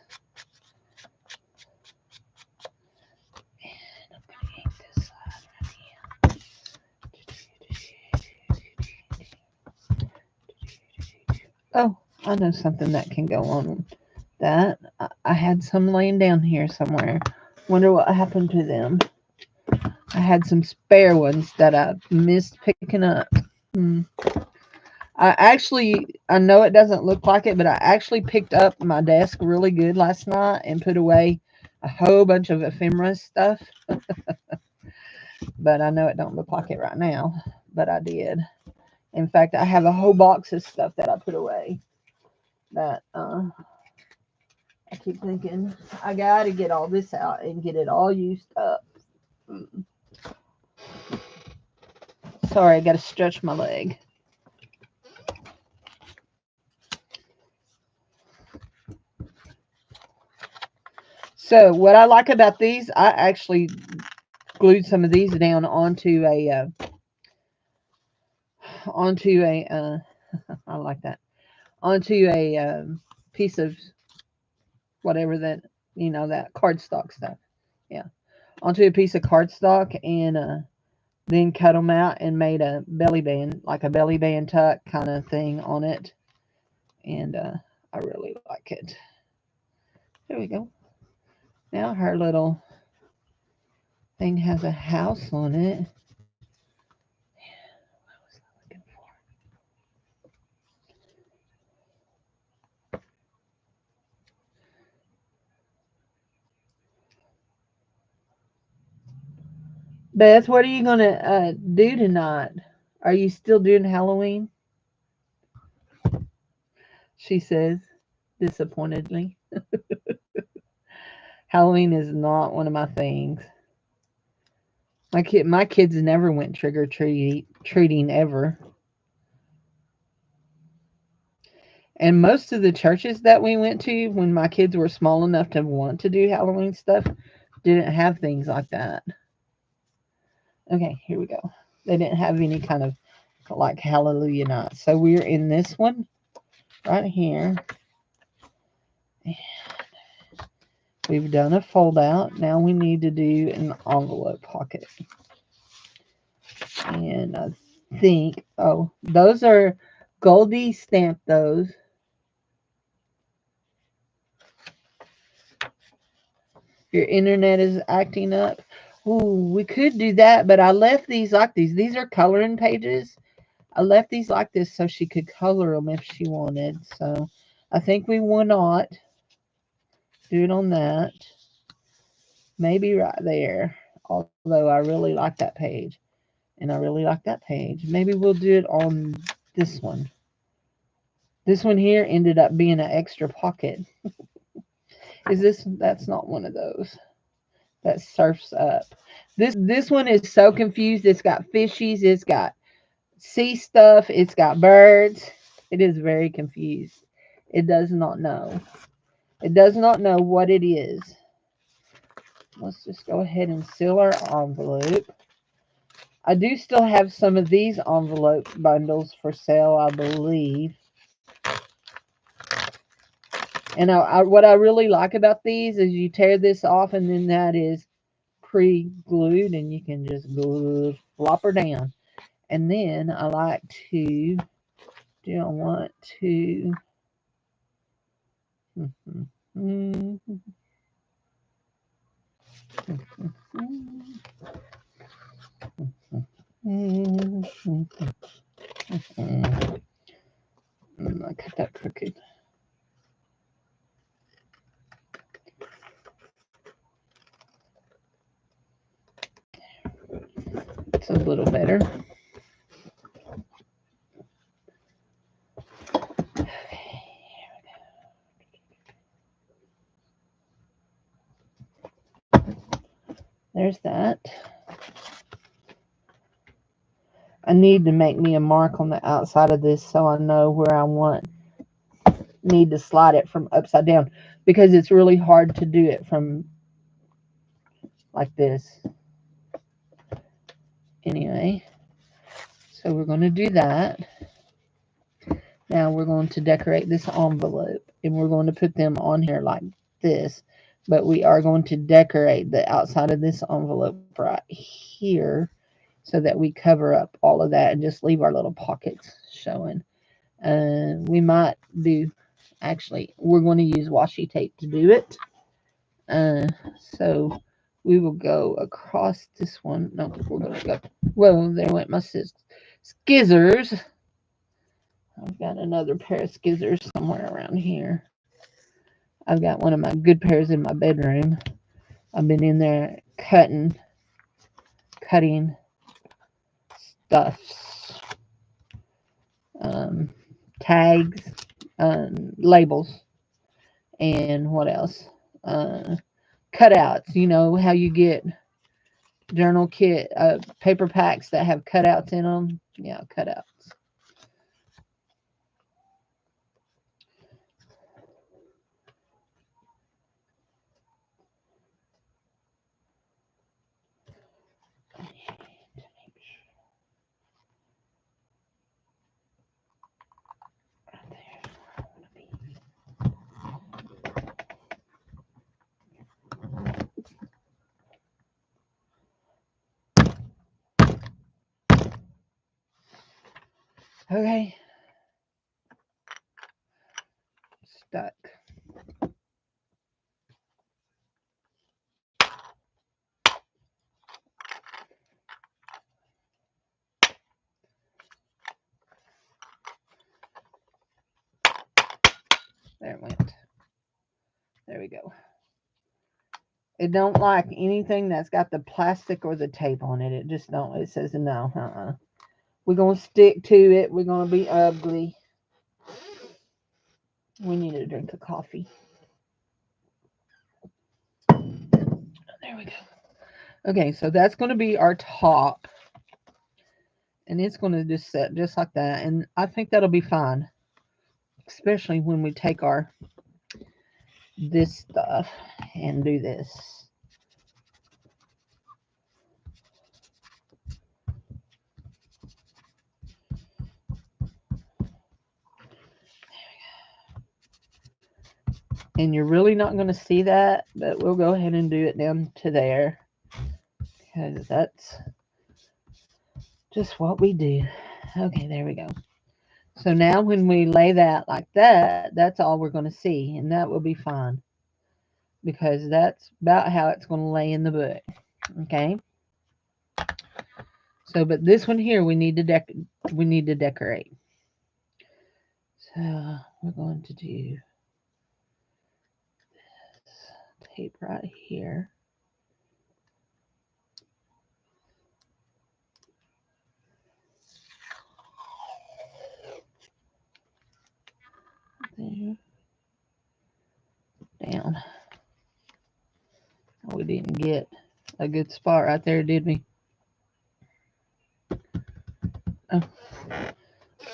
A: And I'm going to ink this side right here. Oh, I know something that can go on that. I had some laying down here somewhere. Wonder what happened to them. I had some spare ones that I missed picking up. I know it doesn't look like it, but I actually picked up my desk really good last night and put away a whole bunch of ephemera stuff. But I know it don't look like it right now, but I did. In fact, I have a whole box of stuff that I put away that I keep thinking I got to get all this out and get it all used up. Sorry, I got to stretch my leg. So what I like about these, I actually glued some of these down onto a I like that, onto a piece of whatever that, that cardstock stuff. Yeah, onto a piece of cardstock, and then cut them out and made a belly band, like a belly band tuck kind of thing on it. And I really like it. There we go. Now her little thing has a house on it. What was I looking for? Beth, what are you going to do tonight? Are you still doing Halloween? She says disappointedly. Halloween is not one of my things. My kids never went trick or treating ever. And most of the churches that we went to when my kids were small enough to want to do Halloween stuff didn't have things like that. Okay, here we go. They didn't have any kind of like Hallelujah night. So we're in this one right here. We've done a fold out. Now we need to do an envelope pocket. And I think, oh, those are Goldie stamped those. Your internet is acting up. Ooh, we could do that, but I left these like these. These are coloring pages. I left these like this so she could color them if she wanted. So I think we will not do it on that. Maybe right there. Although I really like that page. And I really like that page. Maybe we'll do it on this one. This one here ended up being an extra pocket. That's not one of those. That surfs up. This one is so confused. It's got fishies. It's got sea stuff. It's got birds. It is very confused. It does not know. It does not know what it is. Let's just go ahead and seal our envelope. I do still have some of these envelope bundles for sale, I believe. And what I really like about these is you tear this off and then that is pre-glued and you can just flop her down. And then I like to, do I want to, I cut that crooked. It's a little better. There's that. I need to make me a mark on the outside of this so I know where I need to slide it from upside down because it's really hard to do it from like this. Anyway, so we're going to do that. Now we're going to decorate this envelope and we're going to put them on here like this. But we are going to decorate the outside of this envelope right here so that we cover up all of that and just leave our little pockets showing. We might do, actually, we're going to use washi tape to do it. So we will go across this one. No, we're going to go, whoa, there went my scissors. I've got another pair of scissors somewhere around here. I've got one of my good pairs in my bedroom. I've been in there cutting stuffs, tags, labels, and what else? Cutouts. You know how you get journal kit paper packs that have cutouts in them? Yeah, cutouts. Okay. Stuck. There it went. There we go. It don't like anything that's got the plastic or the tape on it. It just don't. It says no. We're going to stick to it. We're going to be ugly. We need a drink of coffee. There we go. Okay, so that's going to be our top. And it's going to just set just like that. And I think that'll be fine. Especially when we take this stuff and do this. And you're really not going to see that, but we'll go ahead and do it down to there. Because that's just what we do. Okay, there we go. So now when we lay that like that, that's all we're going to see. And that will be fine. Because that's about how it's going to lay in the book. Okay. So, but this one here, we need to decorate. So we're going to do this tape right here. There. Down. Oh, we didn't get a good spot right there, did we? Oh.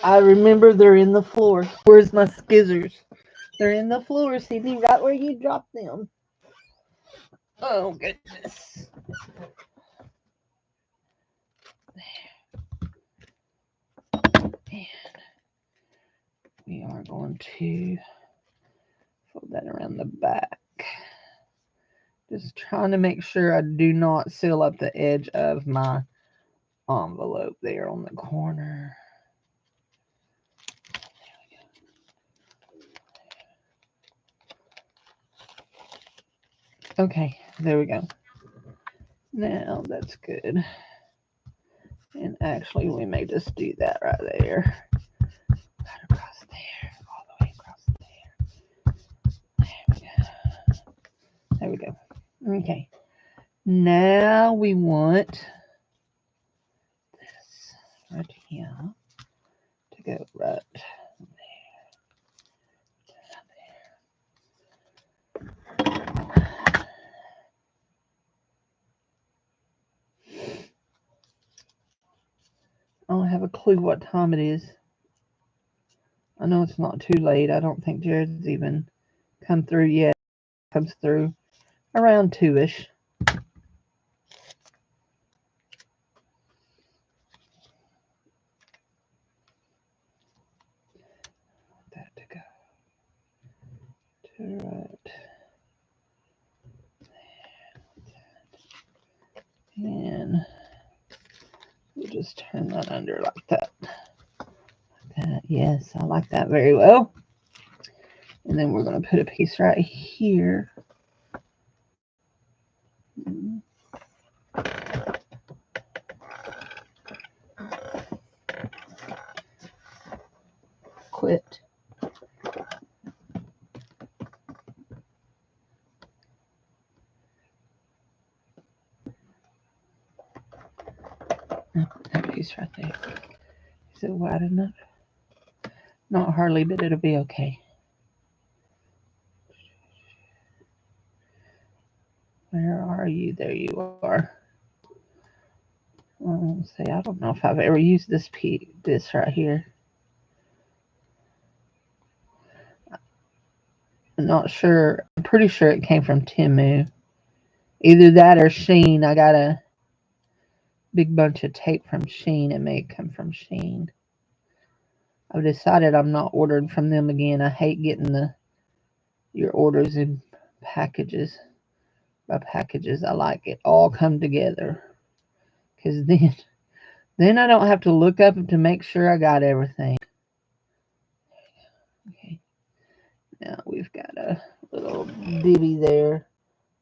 A: I remember they're in the floor. Where's my scissors? They're in the floor, Cindy, right where you dropped them. Oh, goodness. And we are going to fold that around the back. Just trying to make sure I do not seal up the edge of my envelope there on the corner. Okay, there we go. Now that's good. And actually, we may just do that right there. Right across there. All the way across there. There we go. Okay. Now we want this right here to go right there. I don't have a clue what time it is. I know it's not too late. I don't think Jared's even come through yet. Comes through around 2-ish. That to go to right. And we'll just turn that under like that. Yes, I like that very well. And then we're going to put a piece right here. Quit. That piece right there. Is it wide enough? Not hardly, but it'll be okay. Where are you? There you are. See, I don't know if I've ever used this right here. I'm not sure. I'm pretty sure it came from Temu. Either that or Sheen. I got a big bunch of tape from Sheen. It may come from Sheen. I've decided I'm not ordering from them again. I hate getting your orders in packages. By packages, I like it all come together. Because then Then I don't have to look up to make sure I got everything. Okay. Now we've got a little divvy there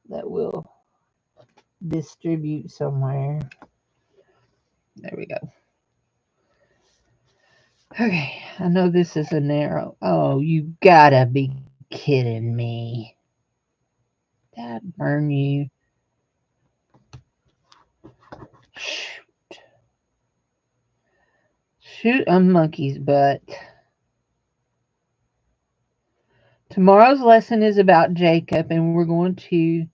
A: that will distribute somewhere. There we go. Okay, I know this is a narrow. Oh, you gotta be kidding me. That burn you. Shoot a monkey's butt. Tomorrow's lesson is about Jacob, and we're going to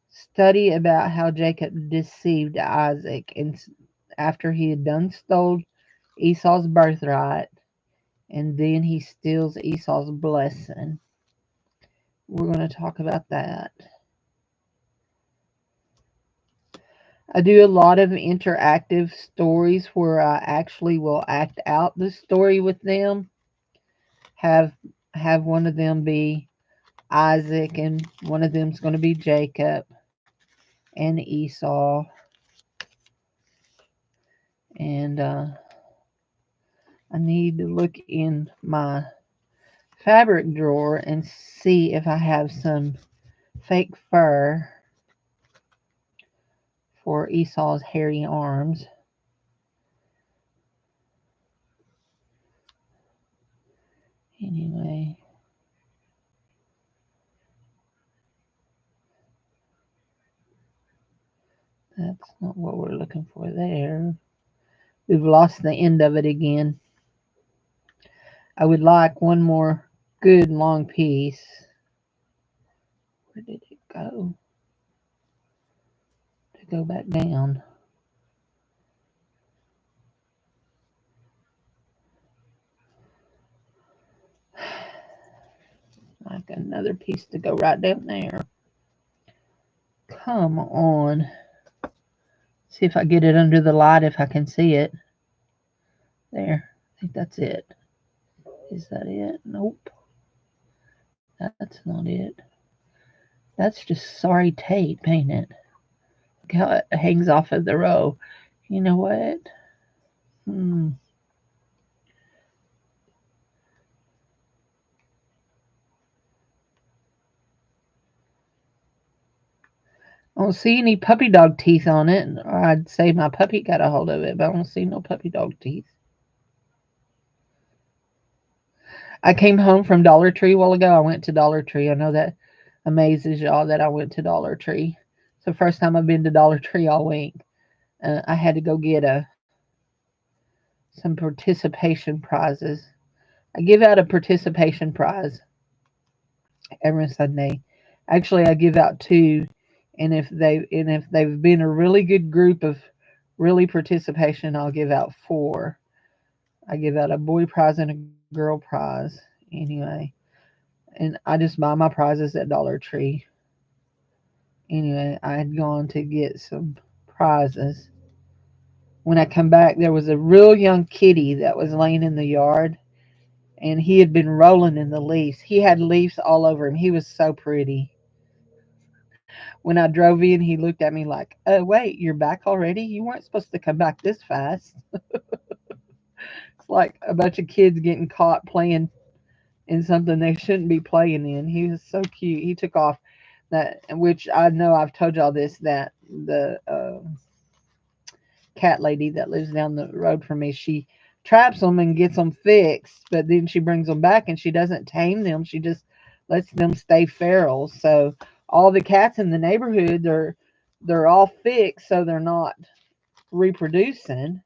A: study about how Jacob deceived Isaac and after he had done stole Esau's birthright, and then he steals Esau's blessing. We're going to talk about that. I do a lot of interactive stories where I actually will act out the story with them. Have have one of them be Isaac, and one of them's going to be Jacob and Esau. And I need to look in my fabric drawer and see if I have some fake fur for Esau's hairy arms. Anyway, that's not what we're looking for there. We've lost the end of it again. I would like one more good long piece. Where did it go? To go back down. Like another piece to go right down there. Come on. See if I get it under the light, if I can see it. There. I think that's it. Is that it? Nope. That's not it. That's just sorry tape, ain't it? Look how it hangs off of the row. You know what? I don't see any puppy dog teeth on it. Or I'd say my puppy got a hold of it, but I don't see no puppy dog teeth. I came home from Dollar Tree a while ago. I went to Dollar Tree. I know that amazes y'all that I went to Dollar Tree. It's the first time I've been to Dollar Tree all week. I had to go get some participation prizes. I give out a participation prize every Sunday. Actually, I give out two, and if they've been a really good group of really participation, I'll give out four. I give out a boy prize and a girl prize. Anyway, and I just buy my prizes at Dollar Tree. Anyway, I had gone to get some prizes. When I come back, there was a real young kitty that was laying in the yard, and he had been rolling in the leaves. He had leaves all over him. He was so pretty. When I drove in, he looked at me like, "Oh, wait, you're back already? You weren't supposed to come back this fast." It's like a bunch of kids getting caught playing in something they shouldn't be playing in. He was so cute. He took off that, which I know I've told y'all this, that the cat lady that lives down the road from me, she traps them and gets them fixed, but then she brings them back and she doesn't tame them. She just lets them stay feral. So all the cats in the neighborhood, they're all fixed, so they're not reproducing.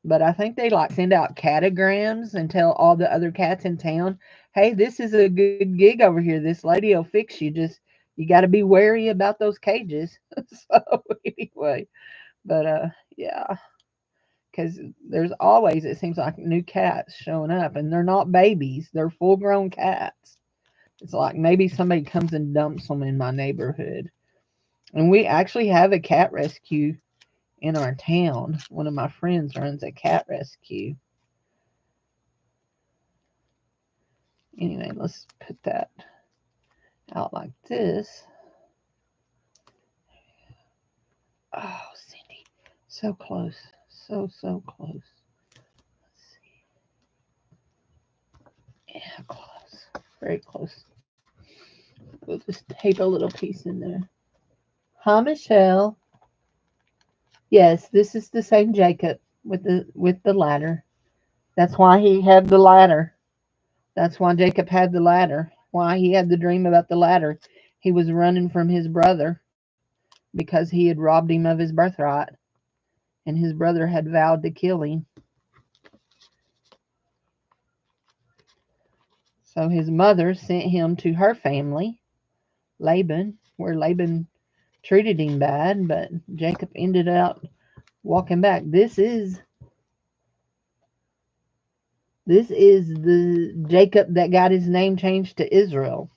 A: But I think they like send out catagrams and tell all the other cats in town, "Hey, this is a good gig over here. This lady will fix you. Just you got to be wary about those cages." So anyway, but yeah, because there's always, it seems like, new cats showing up, and they're not babies; they're full-grown cats. It's like maybe somebody comes and dumps them in my neighborhood, and we actually have a cat rescue in our town. One of my friends runs a cat rescue. Anyway, let's put that out like this. Oh, Cindy, So close. So close. Let's see. Yeah, close. Very close. We'll just tape a little piece in there. Hi, Michelle. Yes, this is the same Jacob with the ladder. That's why he had the ladder. That's why Jacob had the ladder. Why he had the dream about the ladder. He was running from his brother because he had robbed him of his birthright, and his brother had vowed to kill him. So his mother sent him to her family, Laban, where Laban treated him bad, but Jacob ended up walking back. This is the Jacob that got his name changed to Israel.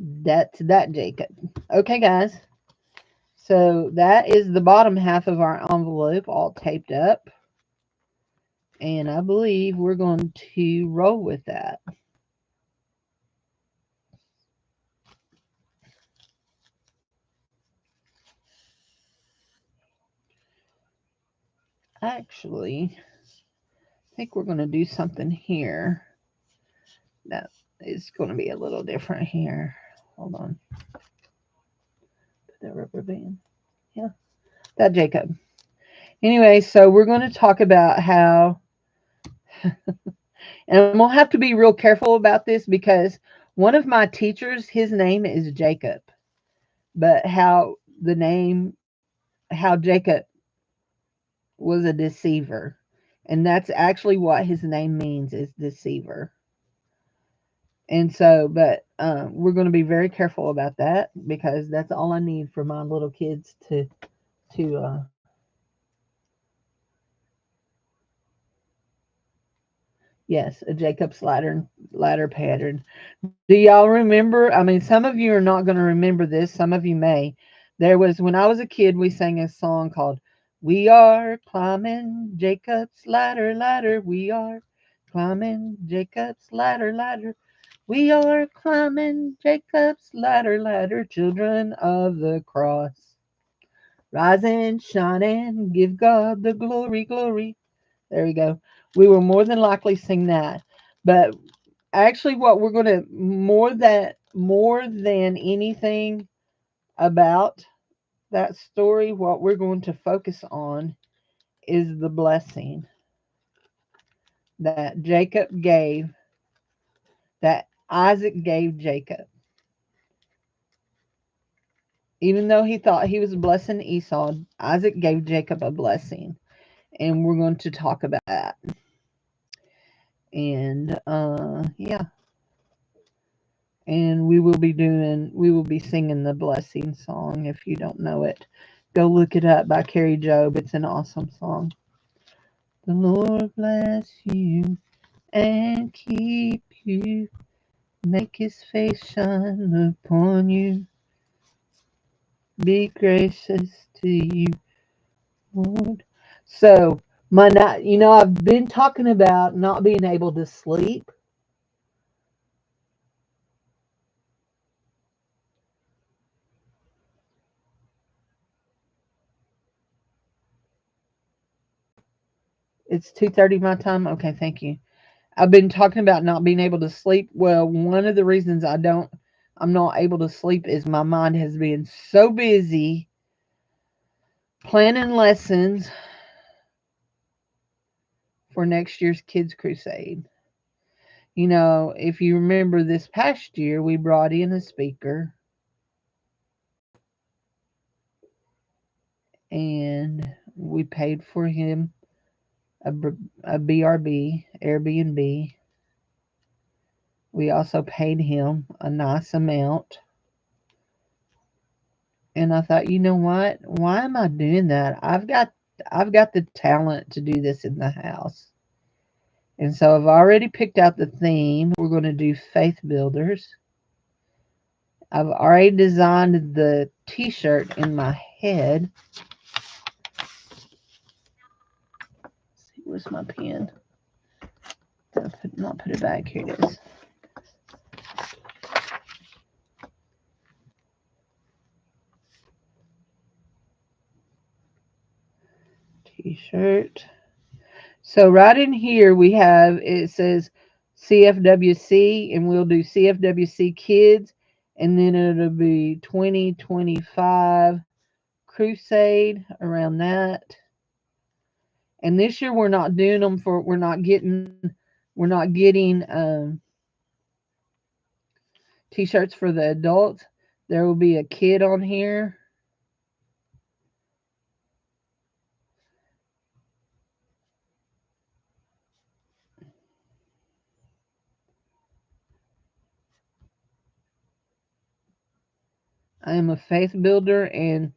A: That's that Jacob. Okay, guys. So that is the bottom half of our envelope all taped up. And I believe we're going to roll with that. Actually, I think we're going to do something here that is going to be a little different here. Hold on. Put that rubber band. Yeah, that Jacob. Anyway, so we're going to talk about how, and I'm going to have to be real careful about this because one of my teachers, his name is Jacob, but how Jacob was a deceiver. And that's actually what his name means is deceiver. And so, but we're going to be very careful about that because that's all I need for my little kids to yes, a Jacob's ladder pattern. Do y'all remember? I mean, some of you are not going to remember this. Some of you may. There was when I was a kid, we sang a song called "We Are Climbing Jacob's Ladder, Ladder. We are climbing Jacob's ladder, ladder. We are climbing Jacob's ladder, ladder. Children of the cross, rise and shine and give God the glory, glory." There you go. We will more than likely sing that, but actually what we're going to more than anything about that story, what we're going to focus on is the blessing that Jacob gave, that Isaac gave Jacob. Even though he thought he was blessing Esau, Isaac gave Jacob a blessing, and we're going to talk about that. And yeah, and we will be singing the blessing song. If you don't know it, go look it up by Carrie Job. It's an awesome song. The Lord bless you and keep you, make his face shine upon you, be gracious to you, Lord. So my night, I've been talking about not being able to sleep. It's 2:30 my time. Okay, thank you. I've been talking about not being able to sleep. Well, one of the reasons I'm not able to sleep is my mind has been so busy planning lessons for next year's Kids Crusade. If you remember this past year, we brought in a speaker and we paid for him a BRB, Airbnb. We also paid him a nice amount. And I thought, you know what? Why am I doing that? I've got the talent to do this in the house. And so I've already picked out the theme. We're going to do faith builders. I've already designed the t-shirt in my head. Let's see, where's my pen? Not put it back. Here it is. T-shirt. So right in here we have, it says CFWC, and we'll do CFWC Kids, and then it'll be 2025 Crusade around that. And this year we're not doing them for, we're not getting t-shirts for the adults. There will be a kid on here. I am a faith builder, and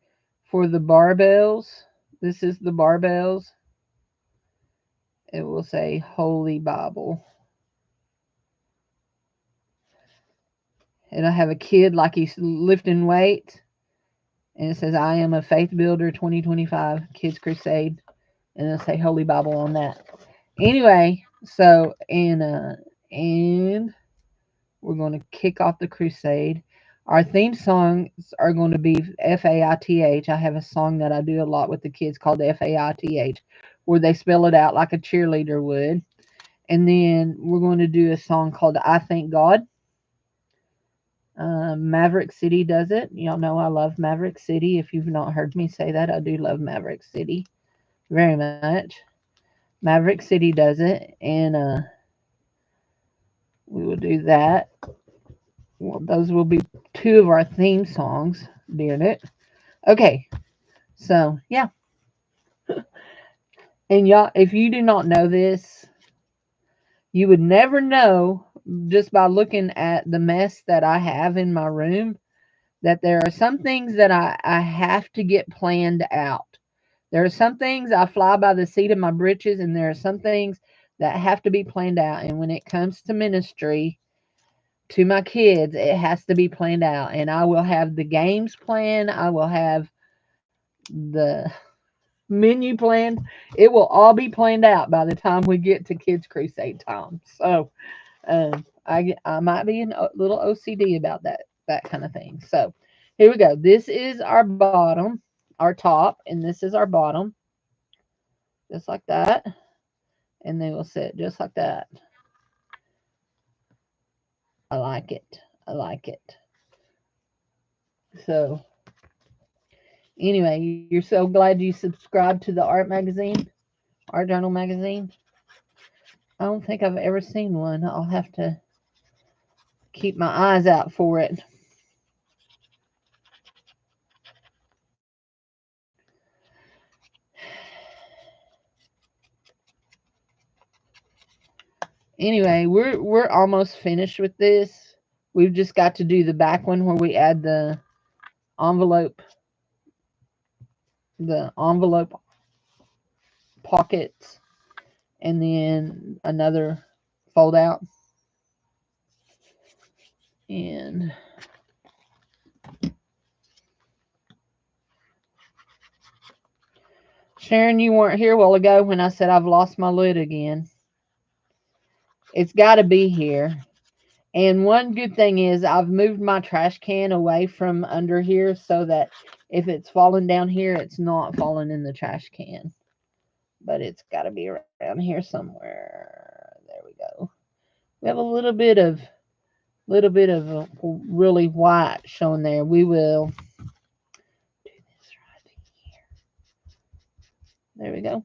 A: for the barbells, this is the barbells. It will say Holy Bible. And I have a kid like he's lifting weights. And it says, I am a faith builder 2025 Kids Crusade. And it'll say Holy Bible on that. Anyway, so, and we're going to kick off the crusade. Our theme songs are going to be FAITH. I have a song that I do a lot with the kids called FAITH, where they spell it out like a cheerleader would. And then we're going to do a song called I Thank God. Maverick City does it. Y'all know I love Maverick City. If you've not heard me say that, I do love Maverick City very much. Maverick City does it, and we will do that. Well, those will be two of our theme songs, dear it. Okay, so yeah. And y'all, if you do not know this, you would never know just by looking at the mess that I have in my room that there are some things that I have to get planned out. There are some things I fly by the seat of my britches, and there are some things that have to be planned out. And when it comes to ministry, to my kids, it has to be planned out. And I will have the games planned. I will have the menu planned. It will all be planned out by the time we get to Kids Crusade time. So I might be a little OCD about that kind of thing. So here we go. This is our bottom, our top, and this is our bottom, just like that. And they will sit just like that. I like it. I like it. So anyway, you're so glad you subscribed to the art magazine, art journal magazine. I don't think I've ever seen one. I'll have to keep my eyes out for it. Anyway, we're almost finished with this. We've just got to do the back one where we add envelope the envelope pockets, and then another fold out. And Sharon, you weren't here a while ago when I said I've lost my lid again. It's got to be here. And one good thing is I've moved my trash can away from under here so that if it's falling down here, it's not falling in the trash can. But it's got to be around here somewhere. There we go. We have a little bit of really white showing there. We will do this right here. There we go.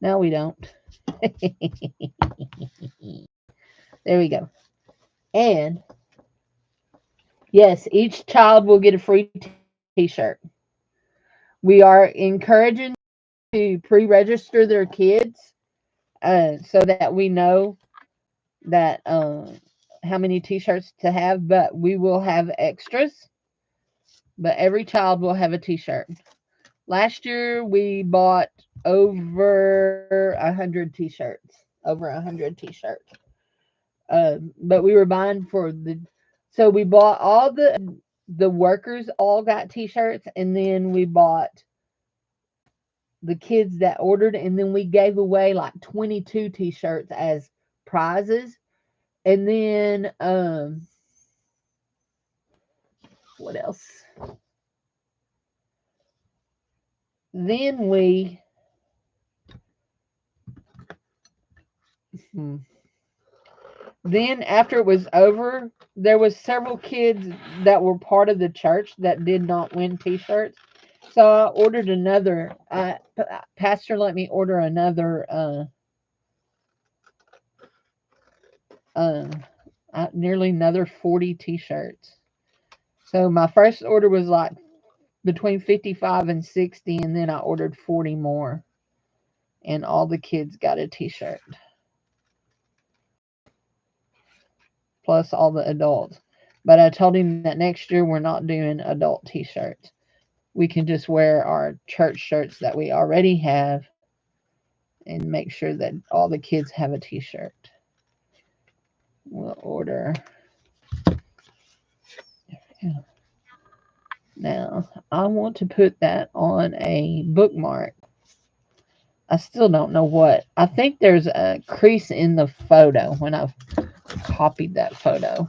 A: No, we don't. There we go. And yes, each child will get a free t-shirt. We are encouraging to pre-register their kids so that we know that how many t-shirts to have, but we will have extras. But every child will have a t-shirt. Last year we bought over 100 t-shirts. Over 100 t-shirts. But we were buying for so we bought all the workers all got t-shirts, and then we bought the kids that ordered, and then we gave away like 22 t-shirts as prizes. And then what else? Then we then after it was over, there was several kids that were part of the church that did not win t-shirts. So I ordered another. Pastor let me order another. Nearly another 40 t-shirts. So my first order was like between 55 and 60, and then I ordered 40 more, and all the kids got a t-shirt, plus all the adults. But I told him that next year we're not doing adult t-shirts. We can just wear our church shirts that we already have and make sure that all the kids have a t-shirt. We'll order. Now, I want to put that on a bookmark. I still don't know what. I think there's a crease in the photo when I've copied that photo.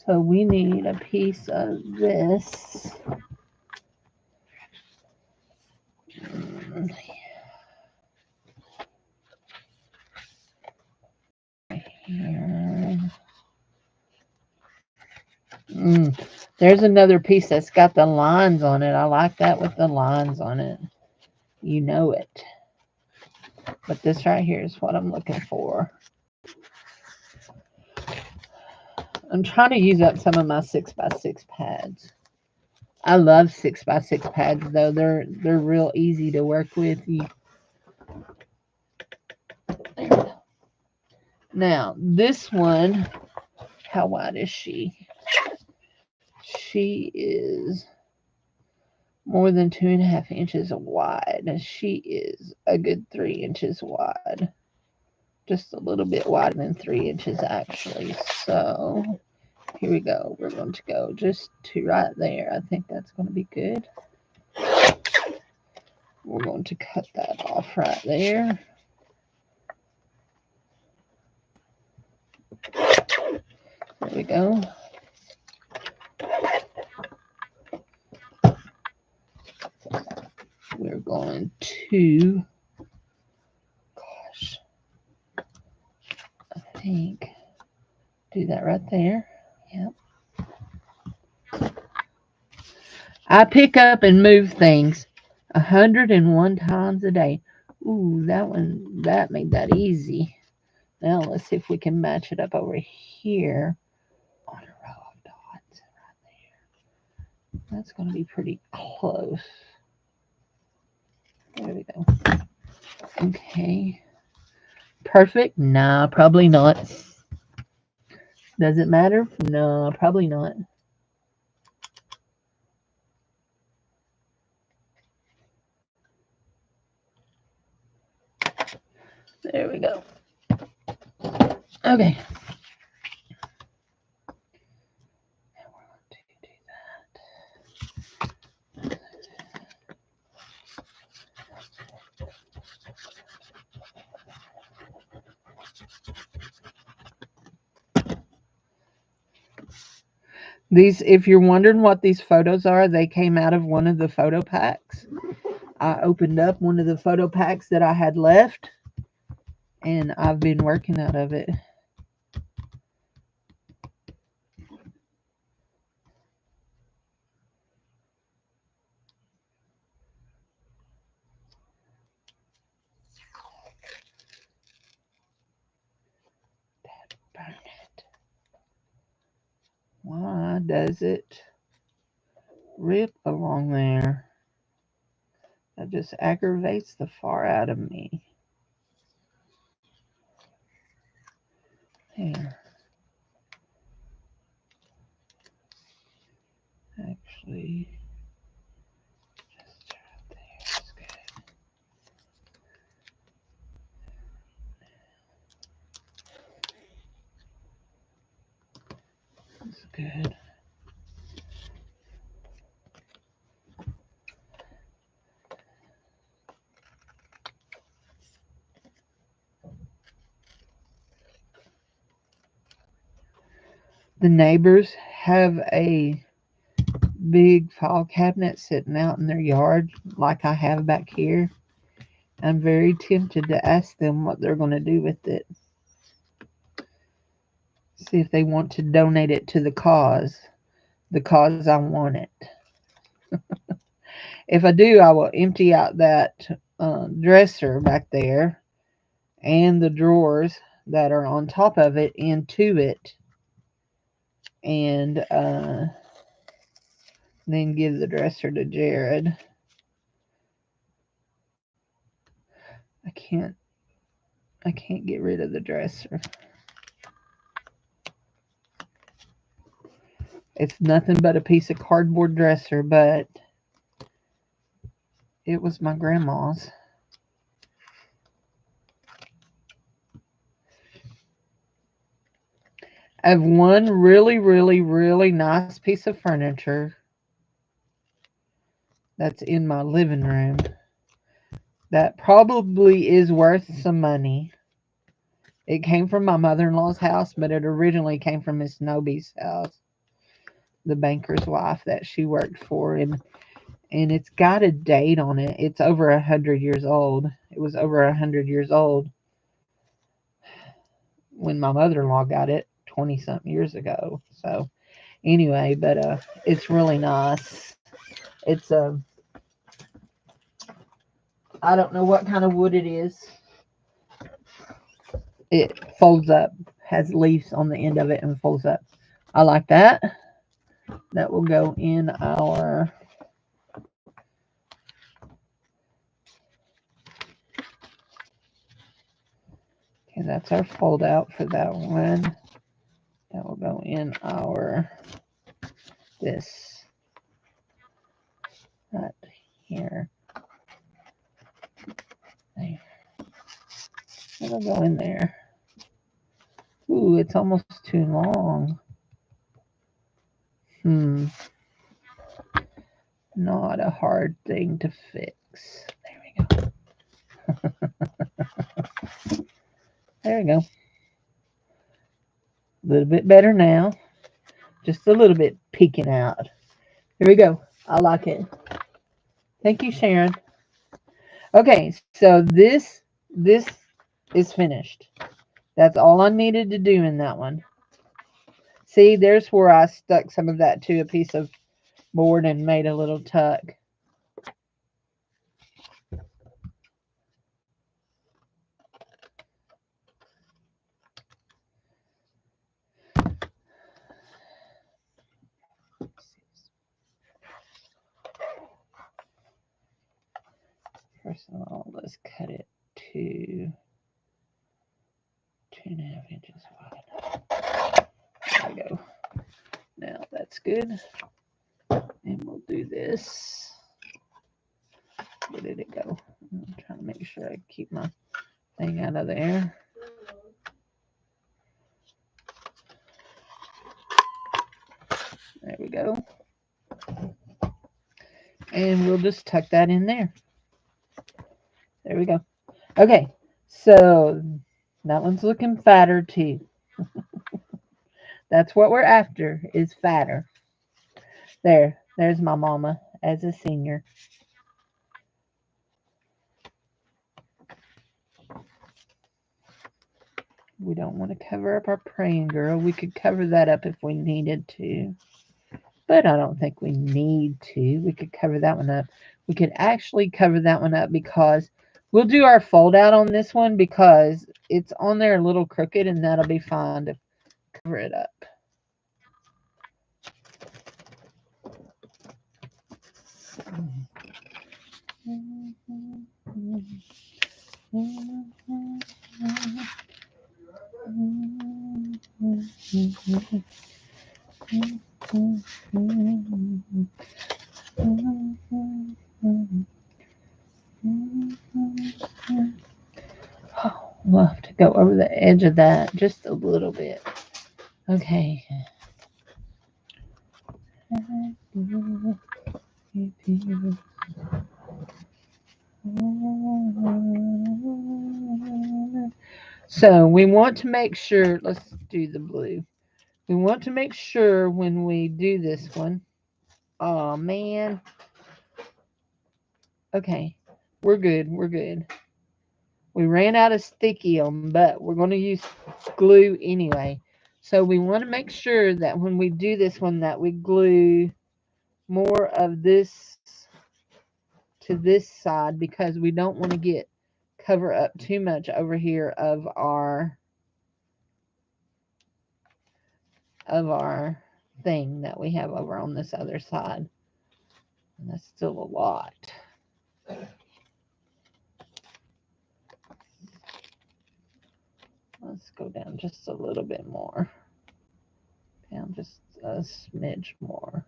A: So we need a piece of this. Here. There's another piece that's got the lines on it. I like that with the lines on it. You know it. But this right here is what I'm looking for. I'm trying to use up some of my 6x6 pads. I love 6x6 pads though. They're real easy to work with. Now this one, how wide is she? She is more than 2.5 inches wide. She is a good 3 inches wide. Just a little bit wider than 3 inches actually. So here we go. We're going to go just to right there. I think that's going to be good. We're going to cut that off right there. There we go. We're going to, gosh, I think, do that right there. Yep. I pick up and move things 101 times a day. Ooh, that made that easy. Now let's see if we can match it up over here on a row of dots right there. That's going to be pretty close. There we go. Okay. Perfect? Nah, probably not. Does it matter? No, probably not. There we go. Okay. These, if you're wondering what these photos are, they came out of one of the photo packs. I opened up one of the photo packs that I had left, and I've been working out of it. Burn it. Why does it rip along there? That just aggravates the far out of me. Here. Actually, just right there is good. That's good. The neighbors have a big file cabinet sitting out in their yard like I have back here. I'm very tempted to ask them what they're going to do with it. See if they want to donate it to the cause I want it. If I do, I will empty out that dresser back there and the drawers that are on top of it into it, and then give the dresser to Jared. I can't I can't get rid of the dresser. It's nothing but a piece of cardboard dresser, but it was my grandma's. I have one really, really, really nice piece of furniture that's in my living room that probably is worth some money. It came from my mother-in-law's house, but it originally came from Miss Noby's house, the banker's wife that she worked for, and it's got a date on it. It's over 100 years old. It was over 100 years old when my mother-in-law got it 20 something years ago. So anyway, but it's really nice. It's I don't know what kind of wood it is. It folds up, has leaves on the end of it and folds up. I like that. That will go in our okay, that's our fold out for that one. That will go in our this right here. It'll go in there. Ooh, it's almost too long. Not a hard thing to fix. There we go. There we go. A little bit better now. Just a little bit peeking out. Here we go. I like it. Thank you, Sharon. Okay, so this is finished. That's all I needed to do in that one. See, there's where I stuck some of that to a piece of board and made a little tuck. First of all, let's cut it to 2.5 inches wide. There we go. Now that's good. And we'll do this. Where did it go? I'm trying to make sure I keep my thing out of there. There we go. And we'll just tuck that in there. There we go. Okay, so that one's looking fatter too. That's what we're after, is fatter. There's my mama as a senior. We don't want to cover up our praying girl. We could cover that up if we needed to. But I don't think we need to. We could cover that one up. We could actually cover that one up because we'll do our fold out on this one because it's on there a little crooked, and that'll be fine to cover it up. We'll have to go over the edge of that just a little bit. Okay. So we want to make sure, let's do the blue. We want to make sure when we do this one. Oh, man. Okay. We're good. We're good. We ran out of sticky on, but we're going to use glue anyway. So we want to make sure that when we do this one that we glue more of this to this side because we don't want to get cover up too much over here of our thing that we have over on this other side. And that's still a lot. Let's go down just a little bit more. Down just a smidge more.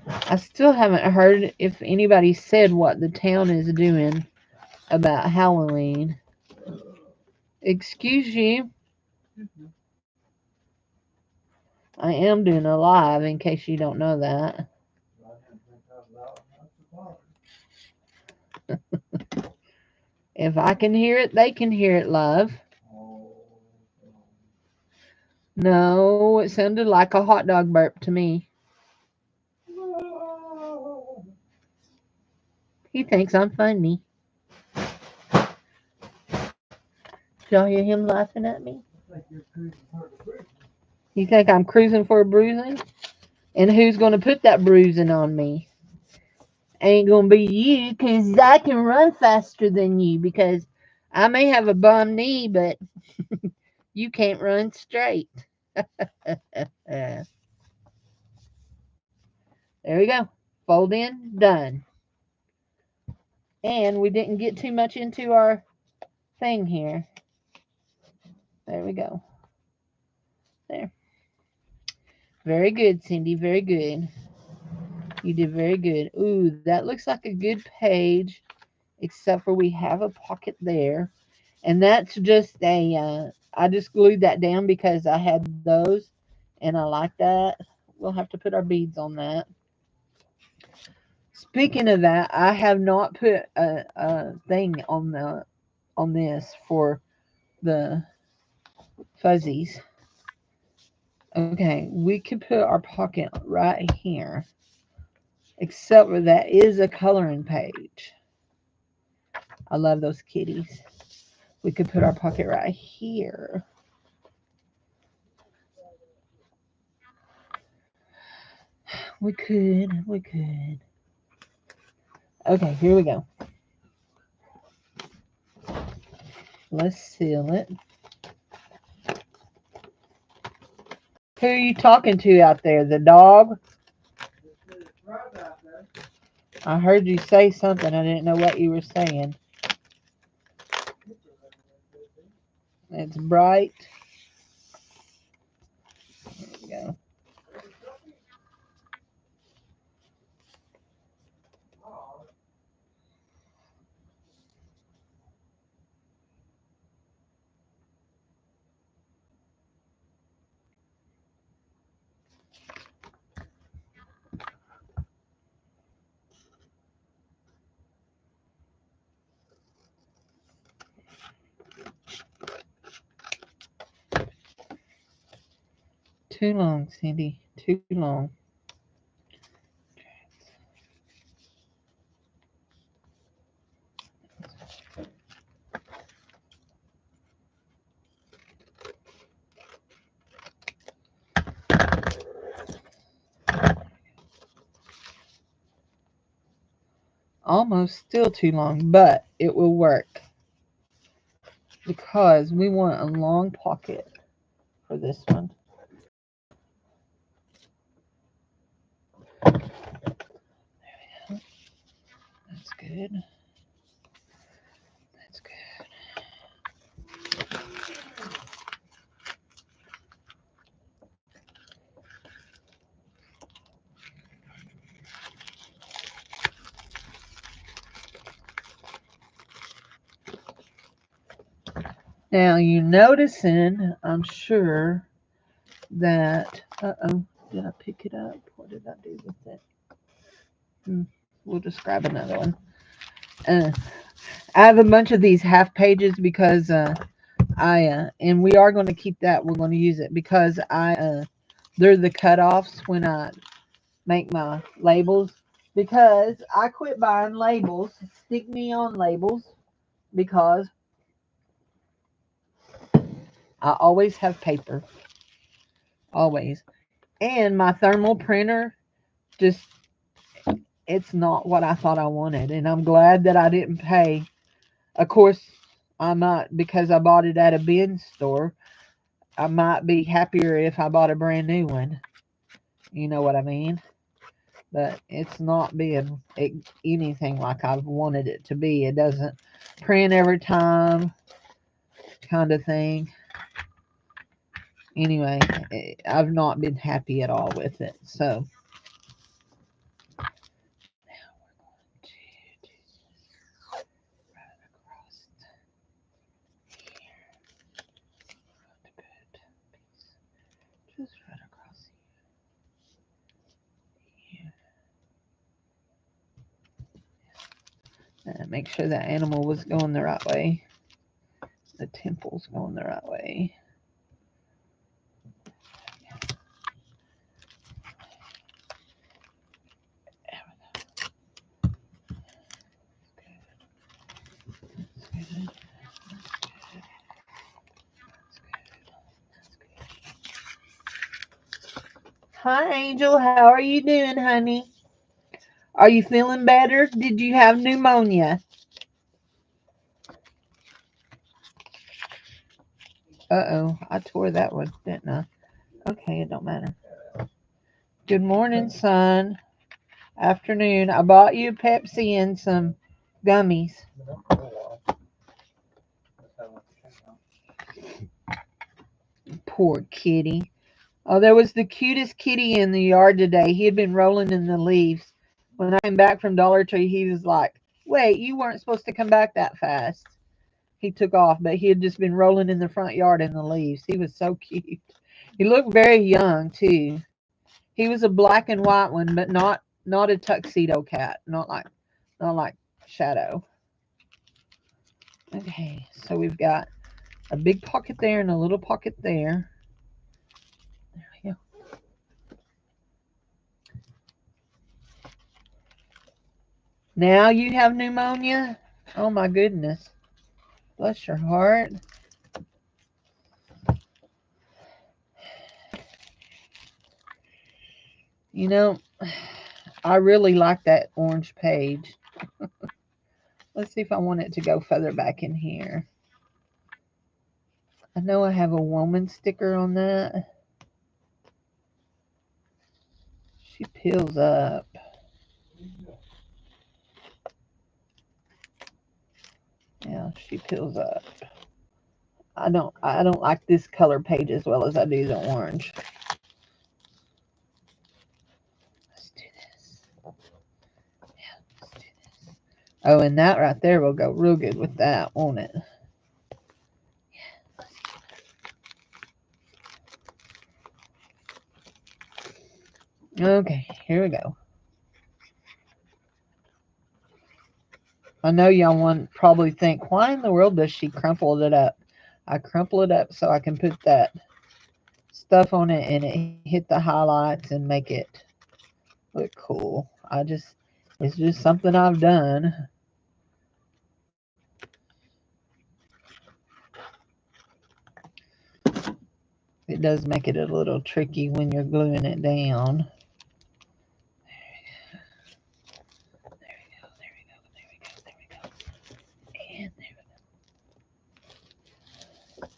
A: I still haven't heard if anybody said what the town is doing about Halloween. Excuse you. I am doing a live in case you don't know that. If I can hear it, they can hear it, love. No, it sounded like a hot dog burp to me. He thinks I'm funny. Did y'all hear him laughing at me? You think I'm cruising for a bruising? And who's going to put that bruising on me? Ain't going to be you, because I can run faster than you, because I may have a bum knee, but you can't run straight. There we go. Fold in, done. And we didn't get too much into our thing here. There we go. There. Very good, Cindy. Very good. You did very good. Ooh, that looks like a good page, except for we have a pocket there. And that's just I just glued that down because I had those, and I like that. We'll have to put our beads on that. Speaking of that, I have not put a thing on this for the fuzzies. Okay, we could put our pocket right here, except for that is a coloring page. I love those kitties. We could put our pocket right here. We could. Okay, here we go. Let's seal it. Who are you talking to out there? The dog? I heard you say something. I didn't know what you were saying. It's bright. There we go. Too long, Cindy. Too long. Almost still too long, but it will work because we want a long pocket for this one. There we go. That's good. That's good. Now you're noticing, I'm sure, that did I pick it up? What did I do with it? We'll just grab another one. I have a bunch of these half pages because and we are going to keep that. We're going to use it because they're the cutoffs when I make my labels, because I quit buying labels, stick me on labels, because I always have paper, always. And my thermal printer just, it's not what I thought I wanted, and I'm glad that I didn't pay. Of course, I might, because I bought it at a bin store, I might be happier if I bought a brand new one. You know what I mean? But it's not being anything like I've wanted it to be. It doesn't print every time, kind of thing. Anyway, I've not been happy at all with it. So just right across here. Make sure that animal was going the right way. The temple's going the right way. Hi, Angel. How are you doing, honey? Are you feeling better? Did you have pneumonia? Uh-oh. I tore that one, didn't I? Okay, it don't matter. Good morning, son. Afternoon. I bought you a Pepsi and some gummies. Poor kitty. Oh, there was the cutest kitty in the yard today. He had been rolling in the leaves. When I came back from Dollar Tree, he was like, "Wait, you weren't supposed to come back that fast." He took off, but he had just been rolling in the front yard in the leaves. He was so cute. He looked very young too. He was a black and white one, but not a tuxedo cat. Not like Shadow. Okay, so we've got a big pocket there and a little pocket there. There we go. Now you have pneumonia? Oh my goodness. Bless your heart. You know, I really like that orange page. Let's see if I want it to go further back in here. I know I have a woman sticker on that. She peels up. Yeah, she peels up. I don't like this color page as well as I do the orange. Let's do this. Yeah, let's do this. Oh, and that right there will go real good with that, won't it? Okay, here we go. I know y'all want probably think, why in the world does she crumple it up? I crumple it up so I can put that stuff on it and it hit the highlights and make it look cool. It's just something I've done. It does make it a little tricky when you're gluing it down. There we go, there we go, there we go, there we go. And there we go.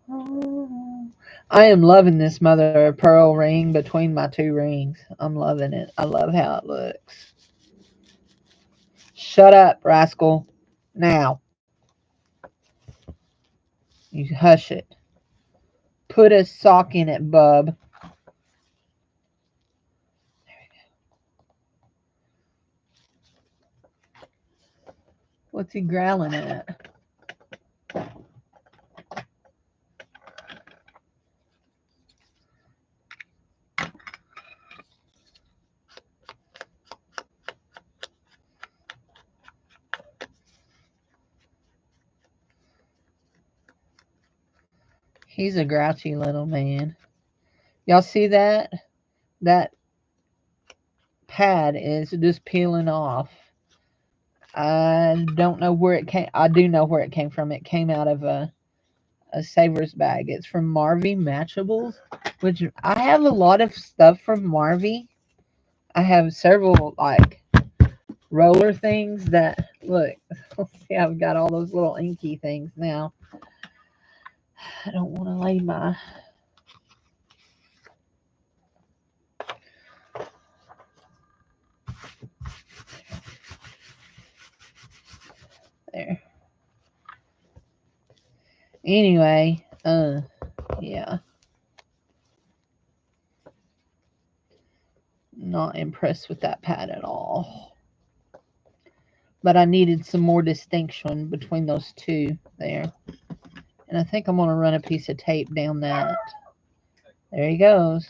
A: Oh, I am loving this mother of pearl ring between my two rings. I'm loving it. I love how it looks. Shut up, rascal. Now, you hush it. Put a sock in it, bub. What's he growling at? He's a grouchy little man. Y'all see that? That pad is just peeling off. I don't know where it came. I do know where it came from. It came out of a Savers bag. It's from Marvy Matchables, which I have a lot of stuff from Marvy. I have several like roller things that look. See, I've got all those little inky things now. I don't want to lay my. There. Anyway, yeah. Not impressed with that pad at all. But I needed some more distinction between those two there. And I think I'm going to run a piece of tape down that. There he goes.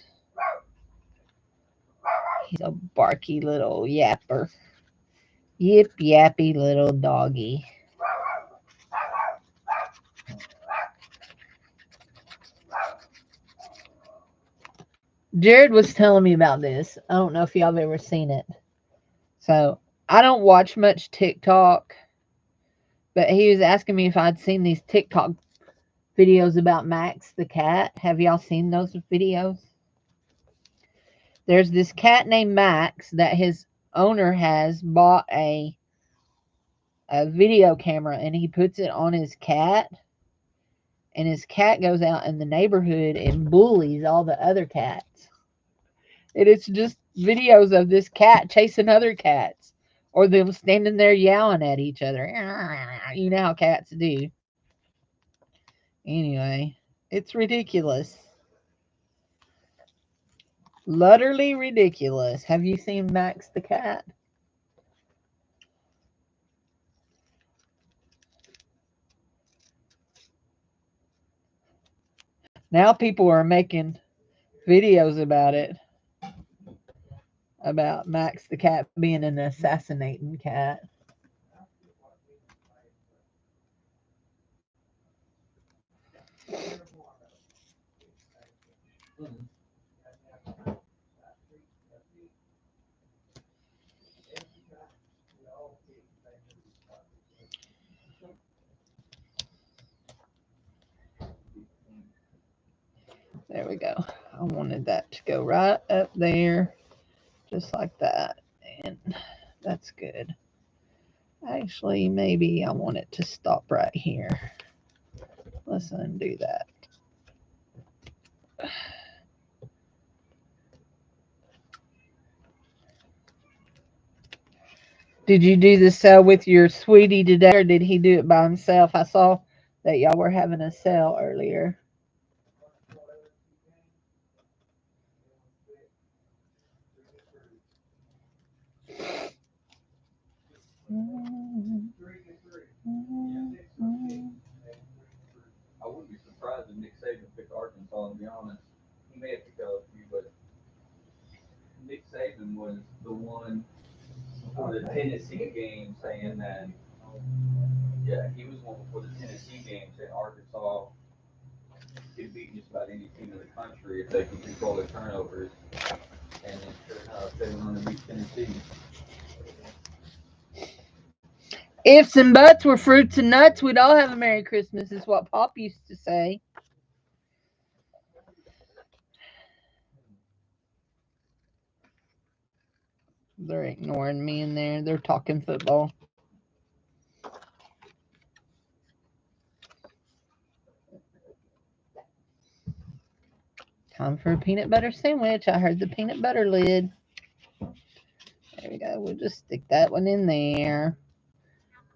A: He's a barky little yapper. Yip yappy little doggy. Jared was telling me about this. I don't know if y'all have ever seen it. So I don't watch much TikTok, but he was asking me if I'd seen these TikTok videos about Max the cat. Have y'all seen those videos? There's this cat named Max that his owner has bought a video camera, and he puts it on his cat, and his cat goes out in the neighborhood and bullies all the other cats. And it's just videos of this cat chasing other cats, or them standing there yelling at each other. You know how cats do. Anyway, it's ridiculous. Utterly ridiculous. Have you seen Max the cat? Now people are making videos about it. About Max the cat being an assassinating cat. There we go. I wanted that to go right up there, just like that. And that's good. Actually, maybe I want it to stop right here. Let's undo that. Did you do the sale with your sweetie today, or did he do it by himself? I saw that y'all were having a sale earlier.
B: I wouldn't be surprised if Nick Saban picked Arkansas, to be honest. He may have picked out a few, but Nick Saban was the one before the Tennessee game saying that, yeah, he was one before the Tennessee game saying Arkansas could beat just about any team in the country if they could control their turnovers. And then sure enough, they went on to beat Tennessee.
A: Ifs and buts were fruits and nuts, we'd all have a Merry Christmas, is what Pop used to say. They're ignoring me in there. They're talking football. Time for a peanut butter sandwich. I heard the peanut butter lid. There we go. We'll just stick that one in there.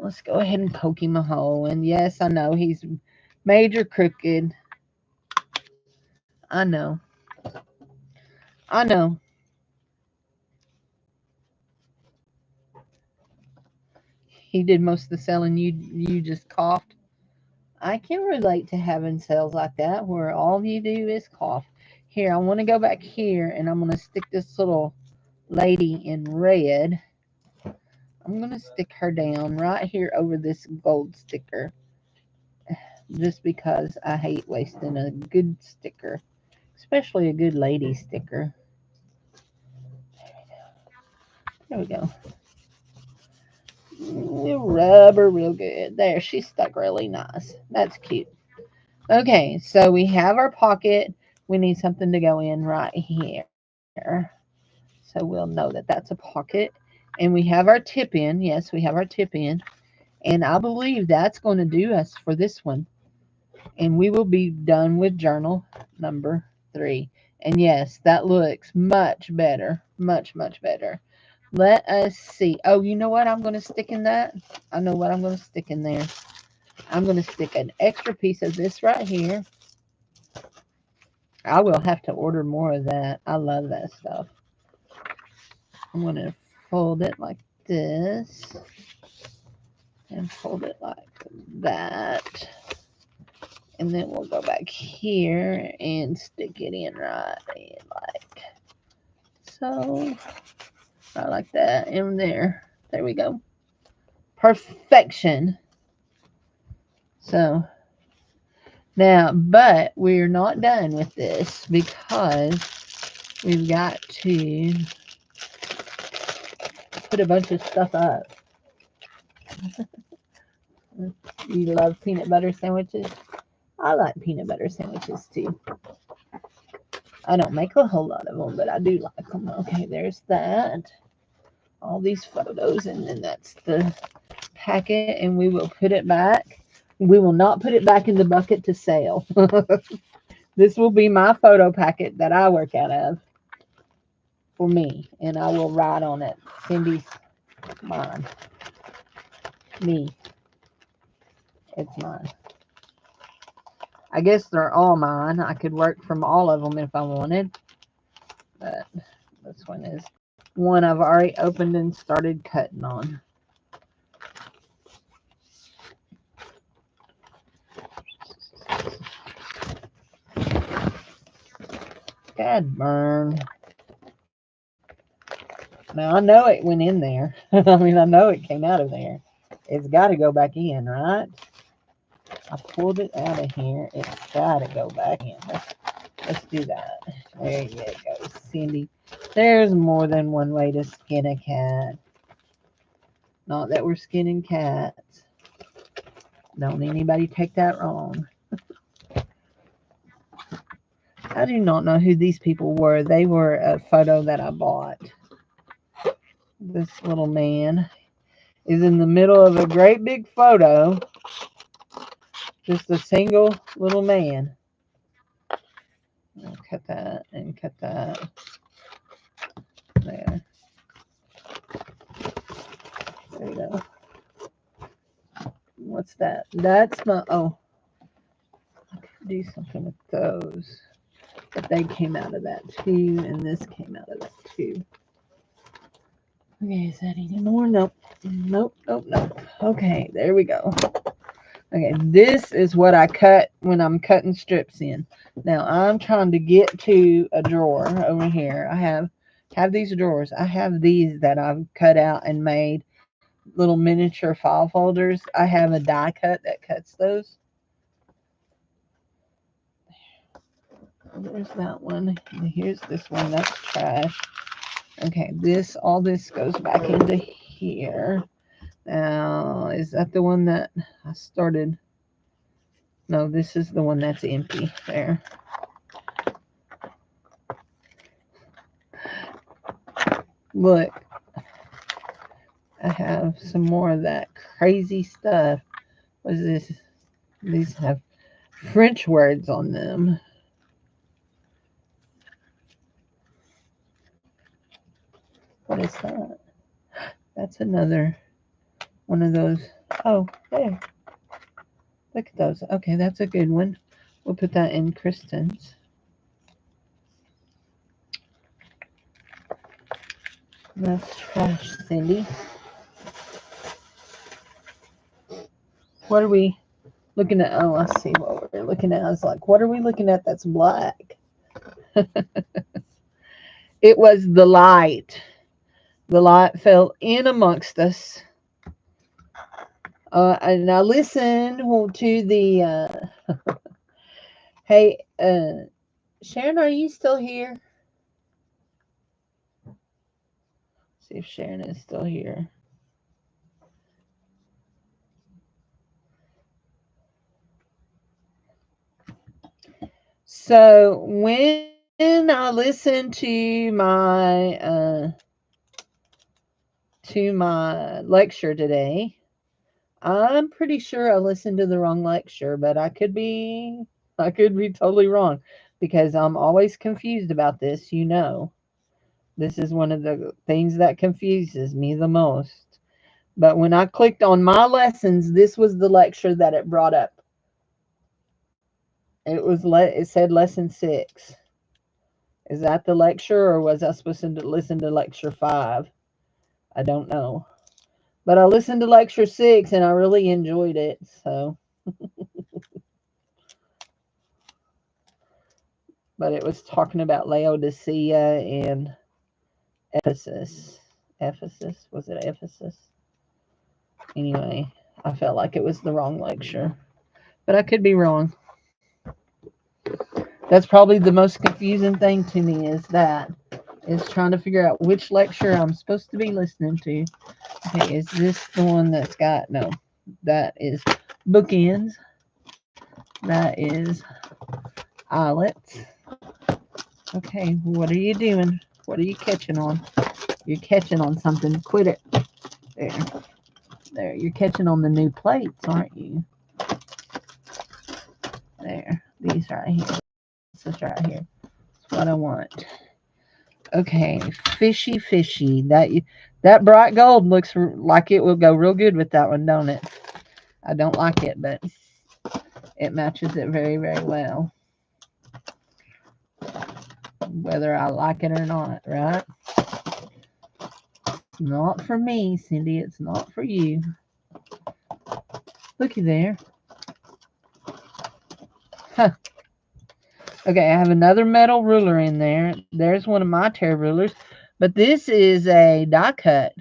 A: Let's go ahead and poke him a hole. And yes, I know he's major crooked. I know. I know. He did most of the selling. You just coughed. I can relate to having sales like that where all you do is cough. Here, I want to go back here, and I'm going to stick this little lady in red. I'm going to stick her down right here over this gold sticker. just because I hate wasting a good sticker, especially a good lady sticker. There we go. We'll rub her real good. There, she's stuck really nice. That's cute. Okay, so we have our pocket. We need something to go in right here. So we'll know that that's a pocket. And we have our tip in. Yes, we have our tip in. And I believe that's going to do us for this one. And we will be done with journal number 3. And yes, that looks much better. Much, much better. Let us see. Oh, you know what I'm going to stick in that? I know what I'm going to stick in there. I'm going to stick an extra piece of this right here. I will have to order more of that. I love that stuff. I'm going to fold it like this and fold it like that. And then we'll go back here and stick it in right in like so. Right like that. In there. There we go. Perfection. So now, but we're not done with this because we've got to put a bunch of stuff up. You love peanut butter sandwiches? I like peanut butter sandwiches too. I don't make a whole lot of them, but I do like them. Okay, there's that. All these photos, and then that's the packet, and we will put it back. We will not put it back in the bucket to sell. This will be my photo packet that I work out of for me, and I will write on it, Cindy's mine. Me. It's mine. I guess they're all mine. I could work from all of them if I wanted. But this one is one I've already opened and started cutting on. God burn. Now I know it went in there. I mean, I know it came out of there. It's got to go back in, right? I pulled it out of here. It's got to go back in. Let's do that. There you go, Cindy. There's more than one way to skin a cat. Not that we're skinning cats. Don't anybody take that wrong. I do not know who these people were. They were a photo that I bought. This little man is in the middle of a great big photo. Just a single little man. I'll cut that and cut that. There. There you go. What's that? That's my, oh, I could do something with those. But they came out of that too, and this came out of that too. Okay, is that any more? Nope. Nope, nope, nope. Okay, there we go. Okay, this is what I cut when I'm cutting strips in. Now, I'm trying to get to a drawer over here. I have these drawers. I have these that I've cut out and made little miniature file folders. I have a die cut that cuts those. There's that one. And here's this one. That's trash. Okay, all this goes back into here. Now, is that the one that I started? No, this is the one that's empty there. Look, I have some more of that crazy stuff. What is this? These have French words on them. What is that? That's another one of those. Oh, there. Look at those. Okay, that's a good one. We'll put that in Kristen's. That's trash, Cindy. What are we looking at? Oh, I see what we're looking at. I was like, what are we looking at that's black? It was the light. The light fell in amongst us. And I listened to the. Hey, Sharon, are you still here? See if Sharon is still here. So when I listened to my lecture today, I'm pretty sure I listened to the wrong lecture, but I could be totally wrong because I'm always confused about this, you know. This is one of the things that confuses me the most. But when I clicked on my lessons, this was the lecture that it brought up. It said lesson 6. Is that the lecture or was I supposed to listen to lecture 5? I don't know. But I listened to lecture 6 and I really enjoyed it. So, but it was talking about Laodicea and Ephesus. Ephesus? Was it Ephesus? Anyway, I felt like it was the wrong lecture. But I could be wrong. That's probably the most confusing thing to me is trying to figure out which lecture I'm supposed to be listening to. Okay, is this the one that's got no? That is bookends. That is eyelets. Okay, what are you doing? What are you catching on? You're catching on something. Quit it. There. There. You're catching on the new plates, aren't you? There. These right here. This is right here. That's what I want. Okay, fishy. That bright gold looks like it will go real good with that one, don't it? I don't like it, but it matches it very, very well. Whether I like it or not, right? Not for me, Cindy. It's not for you. Looky there. Huh. Okay, I have another metal ruler in there. There's one of my tear rulers, but this is a die cut.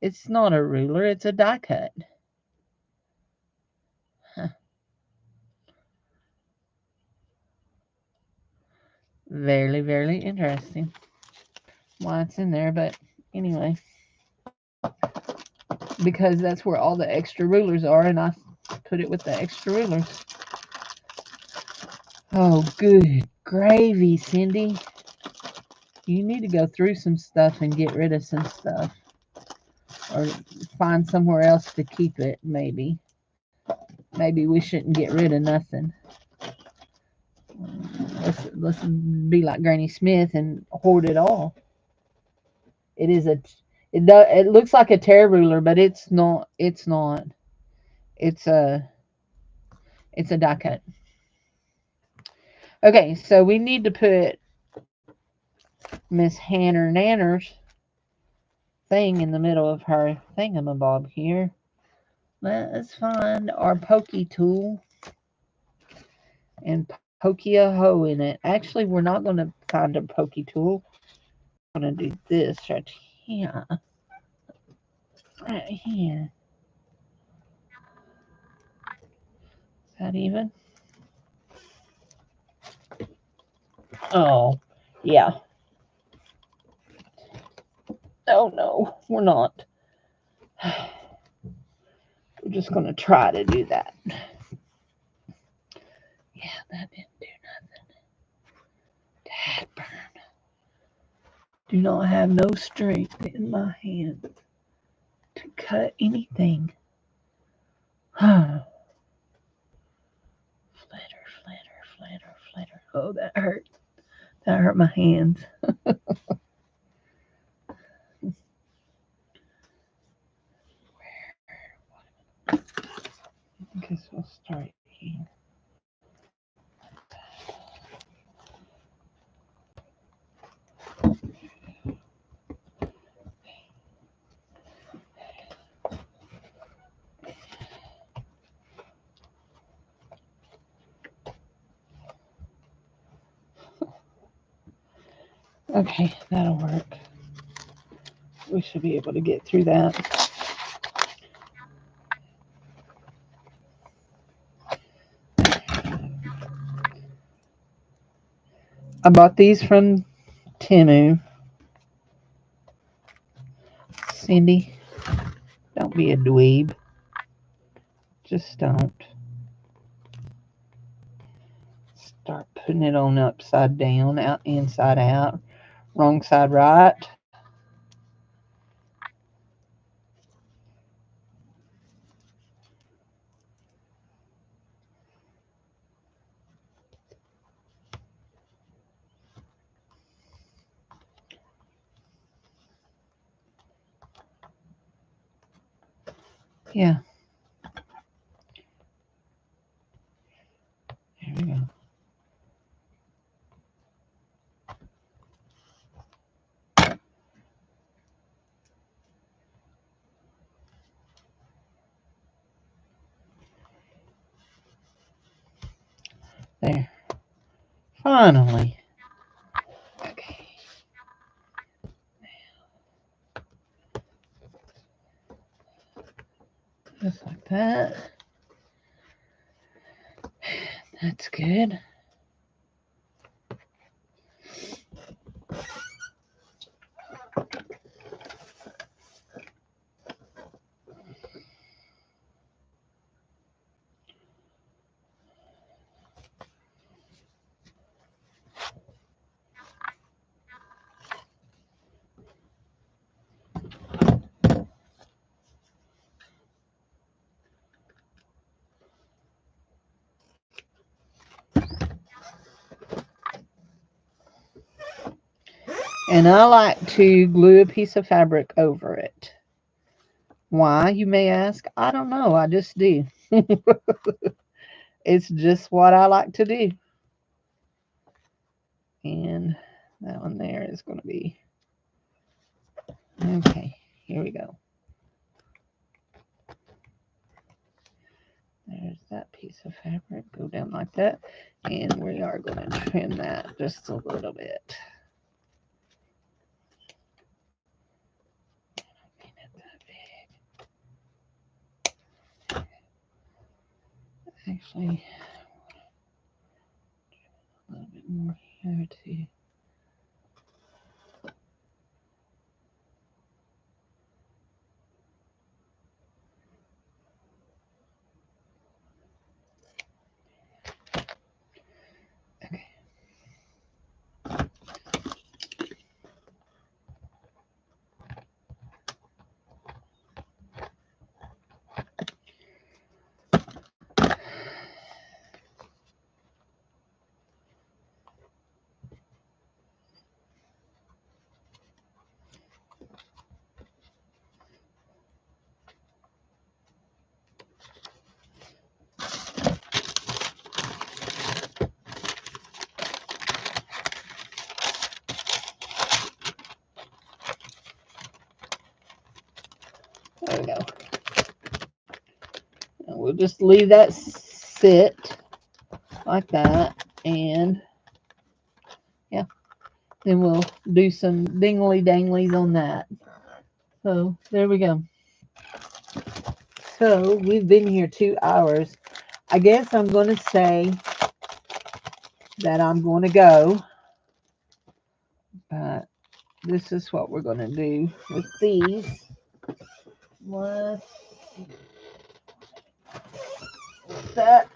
A: It's not a ruler, it's a die cut. Huh. Very, very interesting. Why it's in there, but anyway, because that's where all the extra rulers are, and I put it with the extra rulers. Oh, good gravy, Cindy. You need to go through some stuff and get rid of some stuff. Or find somewhere else to keep it, maybe. Maybe we shouldn't get rid of nothing. Let's be like Granny Smith and hoard it all. It is it looks like a tear ruler, but it's not. It's not. It's a die cut. Okay, so we need to put Miss Hanner Nanner's thing in the middle of her thingamabob here. Let's find our pokey tool and pokey a hole in it. Actually, we're not going to find a pokey tool. We're going to do this right here. Right here. Is that even? Oh, yeah. Oh, no, we're not. We're just going to try to do that. Yeah, that didn't do nothing. Dad burn. Do not have no strength in my hand to cut anything. Flitter. Oh, that hurt. That hurt my hands. I guess we'll start here. Okay, that'll work. We should be able to get through that. I bought these from Temu. Cindy, don't be a dweeb. Just don't. Start putting it on upside down, out inside out, wrong side right. Yeah, here we go. There. Finally. Okay. Just like that. That's good. And I like to glue a piece of fabric over it. Why, you may ask? I don't know. I just do. It's just what I like to do. And that one there is going to be okay. Here we go. There's that piece of fabric. Go down like that. And we are going to trim that just a little bit. Actually, a little bit more here too. Okay. There we go. And we'll just leave that sit like that. And yeah, then we'll do some dingly danglies on that. So there we go. So we've been here 2 hours. I guess I'm going to say that I'm going to go. But this is what we're going to do with these. Let's set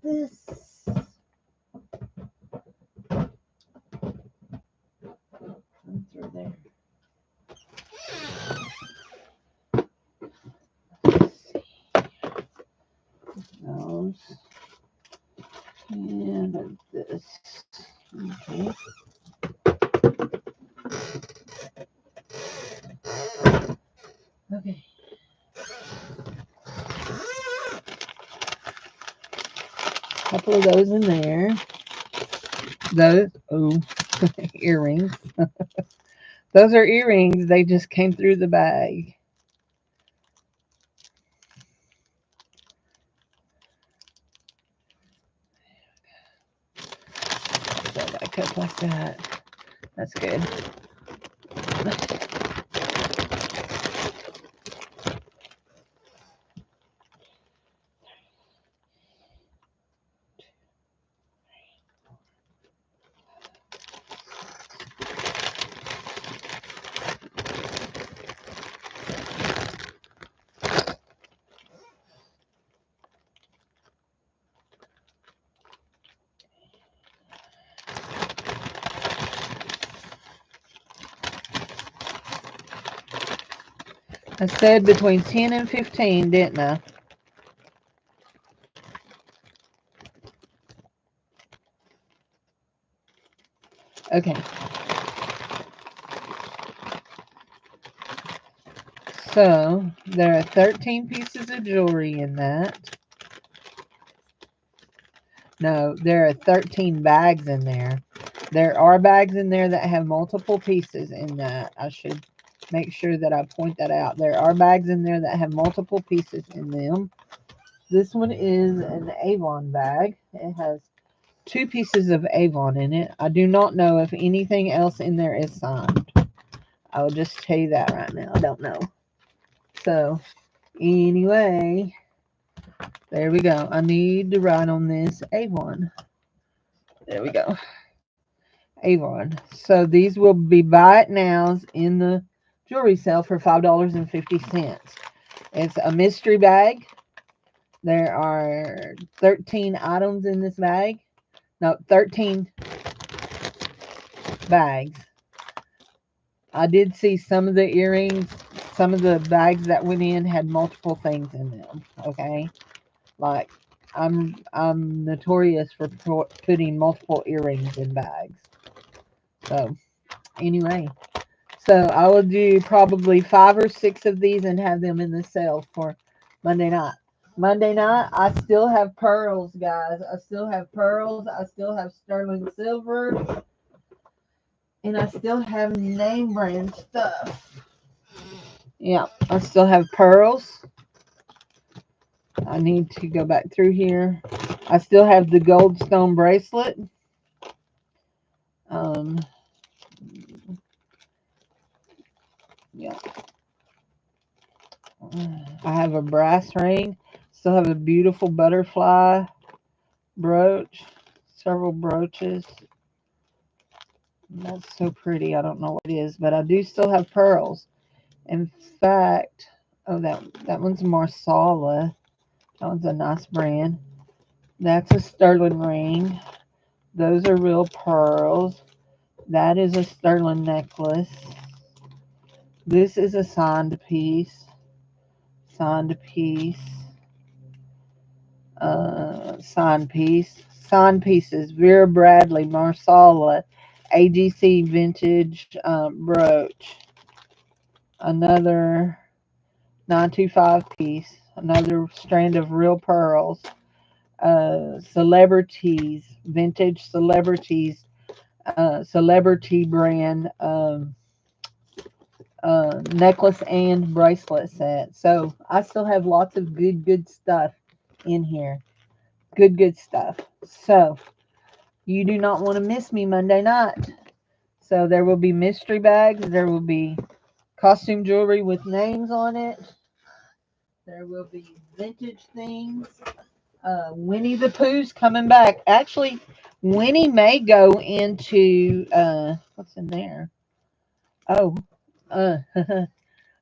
A: this through there. Those and this. Okay. Okay. Couple of those in there. Those, oh, earrings. Those are earrings. They just came through the bag. So back up like that. That's good. I said between 10 and 15, didn't I? Okay. So, there are 13 pieces of jewelry in that. No, there are 13 bags in there. There are bags in there that have multiple pieces in that. I should make sure that I point that out. There are bags in there that have multiple pieces in them. This one is an Avon bag. It has 2 pieces of Avon in it. I do not know if anything else in there is signed. I will just tell you that right now. I don't know. So, anyway, there we go. I need to write on this Avon. There we go. Avon. So these will be buy it nows in the jewelry sale for $5.50. It's a mystery bag. There are 13 items in this bag. No, 13 bags. I did see some of the earrings, some of the bags that went in had multiple things in them. Okay, like I'm notorious for putting multiple earrings in bags. So anyway, so I will do probably 5 or 6 of these and have them in the sale for Monday night. Monday night, I still have pearls, guys. I still have pearls. I still have sterling silver. And I still have name brand stuff. Yeah, I still have pearls. I need to go back through here. I still have the gold stone bracelet. Yeah. I have a brass ring. Still have a beautiful butterfly brooch. Several brooches. That's so pretty. I don't know what it is, but I do still have pearls. In fact, oh, that one's Marsala. That one's a nice brand. That's a sterling ring. Those are real pearls. That is a sterling necklace. This is a signed piece. Signed piece. Signed piece. Signed pieces. Vera Bradley, Marsala, AGC vintage brooch. Another 925 piece. Another strand of real pearls. Celebrities, vintage celebrities, celebrity brand necklace and bracelet set. So I still have lots of good stuff in here. Good stuff. So you do not want to miss me Monday night. So there will be mystery bags. There will be costume jewelry with names on it. There will be vintage things. Winnie the Pooh's coming back. Actually, Winnie may go into what's in there? Oh, uh,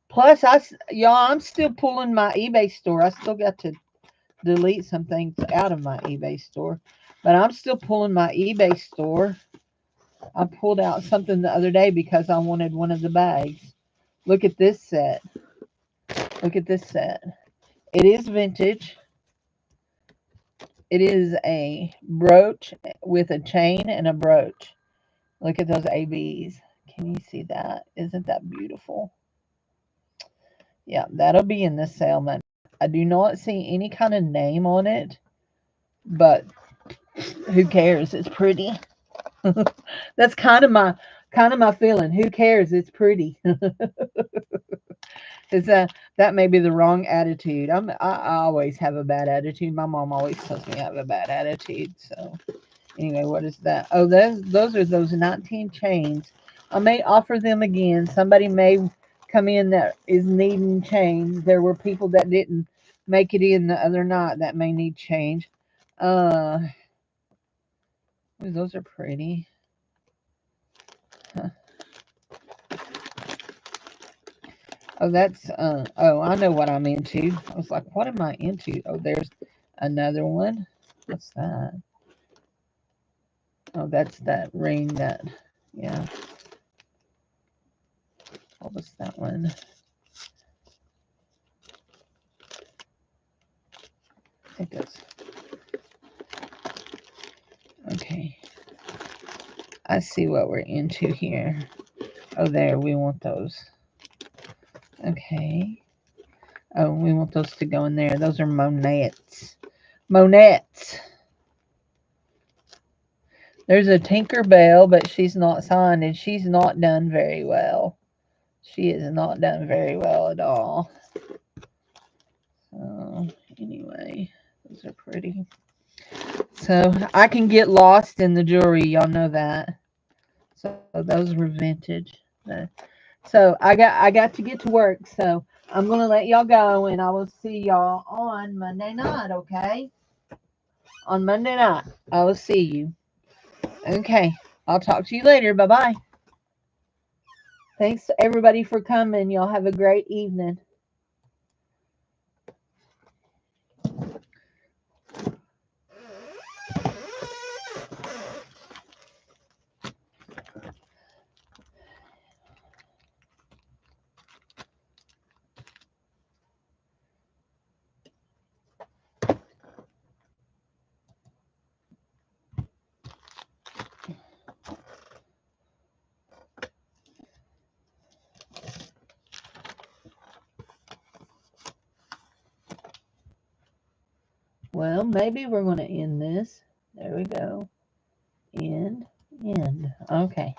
A: plus y'all, I'm still pulling my eBay store. I still got to delete some things out of my eBay store, but I'm still pulling my eBay store. I pulled out something the other day because I wanted one of the bags. Look at this set. Look at this set. It is vintage. It is a brooch with a chain and a brooch. Look at those ABs. Can you see that? Isn't that beautiful? Yeah, that'll be in the sale, man. I do not see any kind of name on it, but who cares? It's pretty. That's kind of my feeling. Who cares? It's pretty. Is that may be the wrong attitude. I always have a bad attitude. My mom always tells me I have a bad attitude. So anyway, what is that? Oh, those are those 19 chains. I may offer them again. Somebody may come in that is needing change. There were people that didn't make it in the other night that may need change. Uh, ooh, those are pretty. Huh. Oh, that's oh, I know what I'm into. I was like, what am I into? Oh, there's another one. What's that? Oh, that's that ring that, yeah. What was that one? think that's okay. I see what we're into here. Oh, there, we want those. Okay. Oh, we want those to go in there. Those are monettes. Monettes. There's a Tinkerbell, but she's not signed, and she's not done very well. She is not done very well at all. So, anyway, those are pretty. So, I can get lost in the jewelry. Y'all know that. So, those were vintage. So, I got to get to work. So, I'm going to let y'all go, and I will see y'all on Monday night, okay? On Monday night, I will see you. Okay, I'll talk to you later. Bye-bye. Thanks everybody for coming. Y'all have a great evening. Well, maybe we're going to end this. There we go. End. Okay.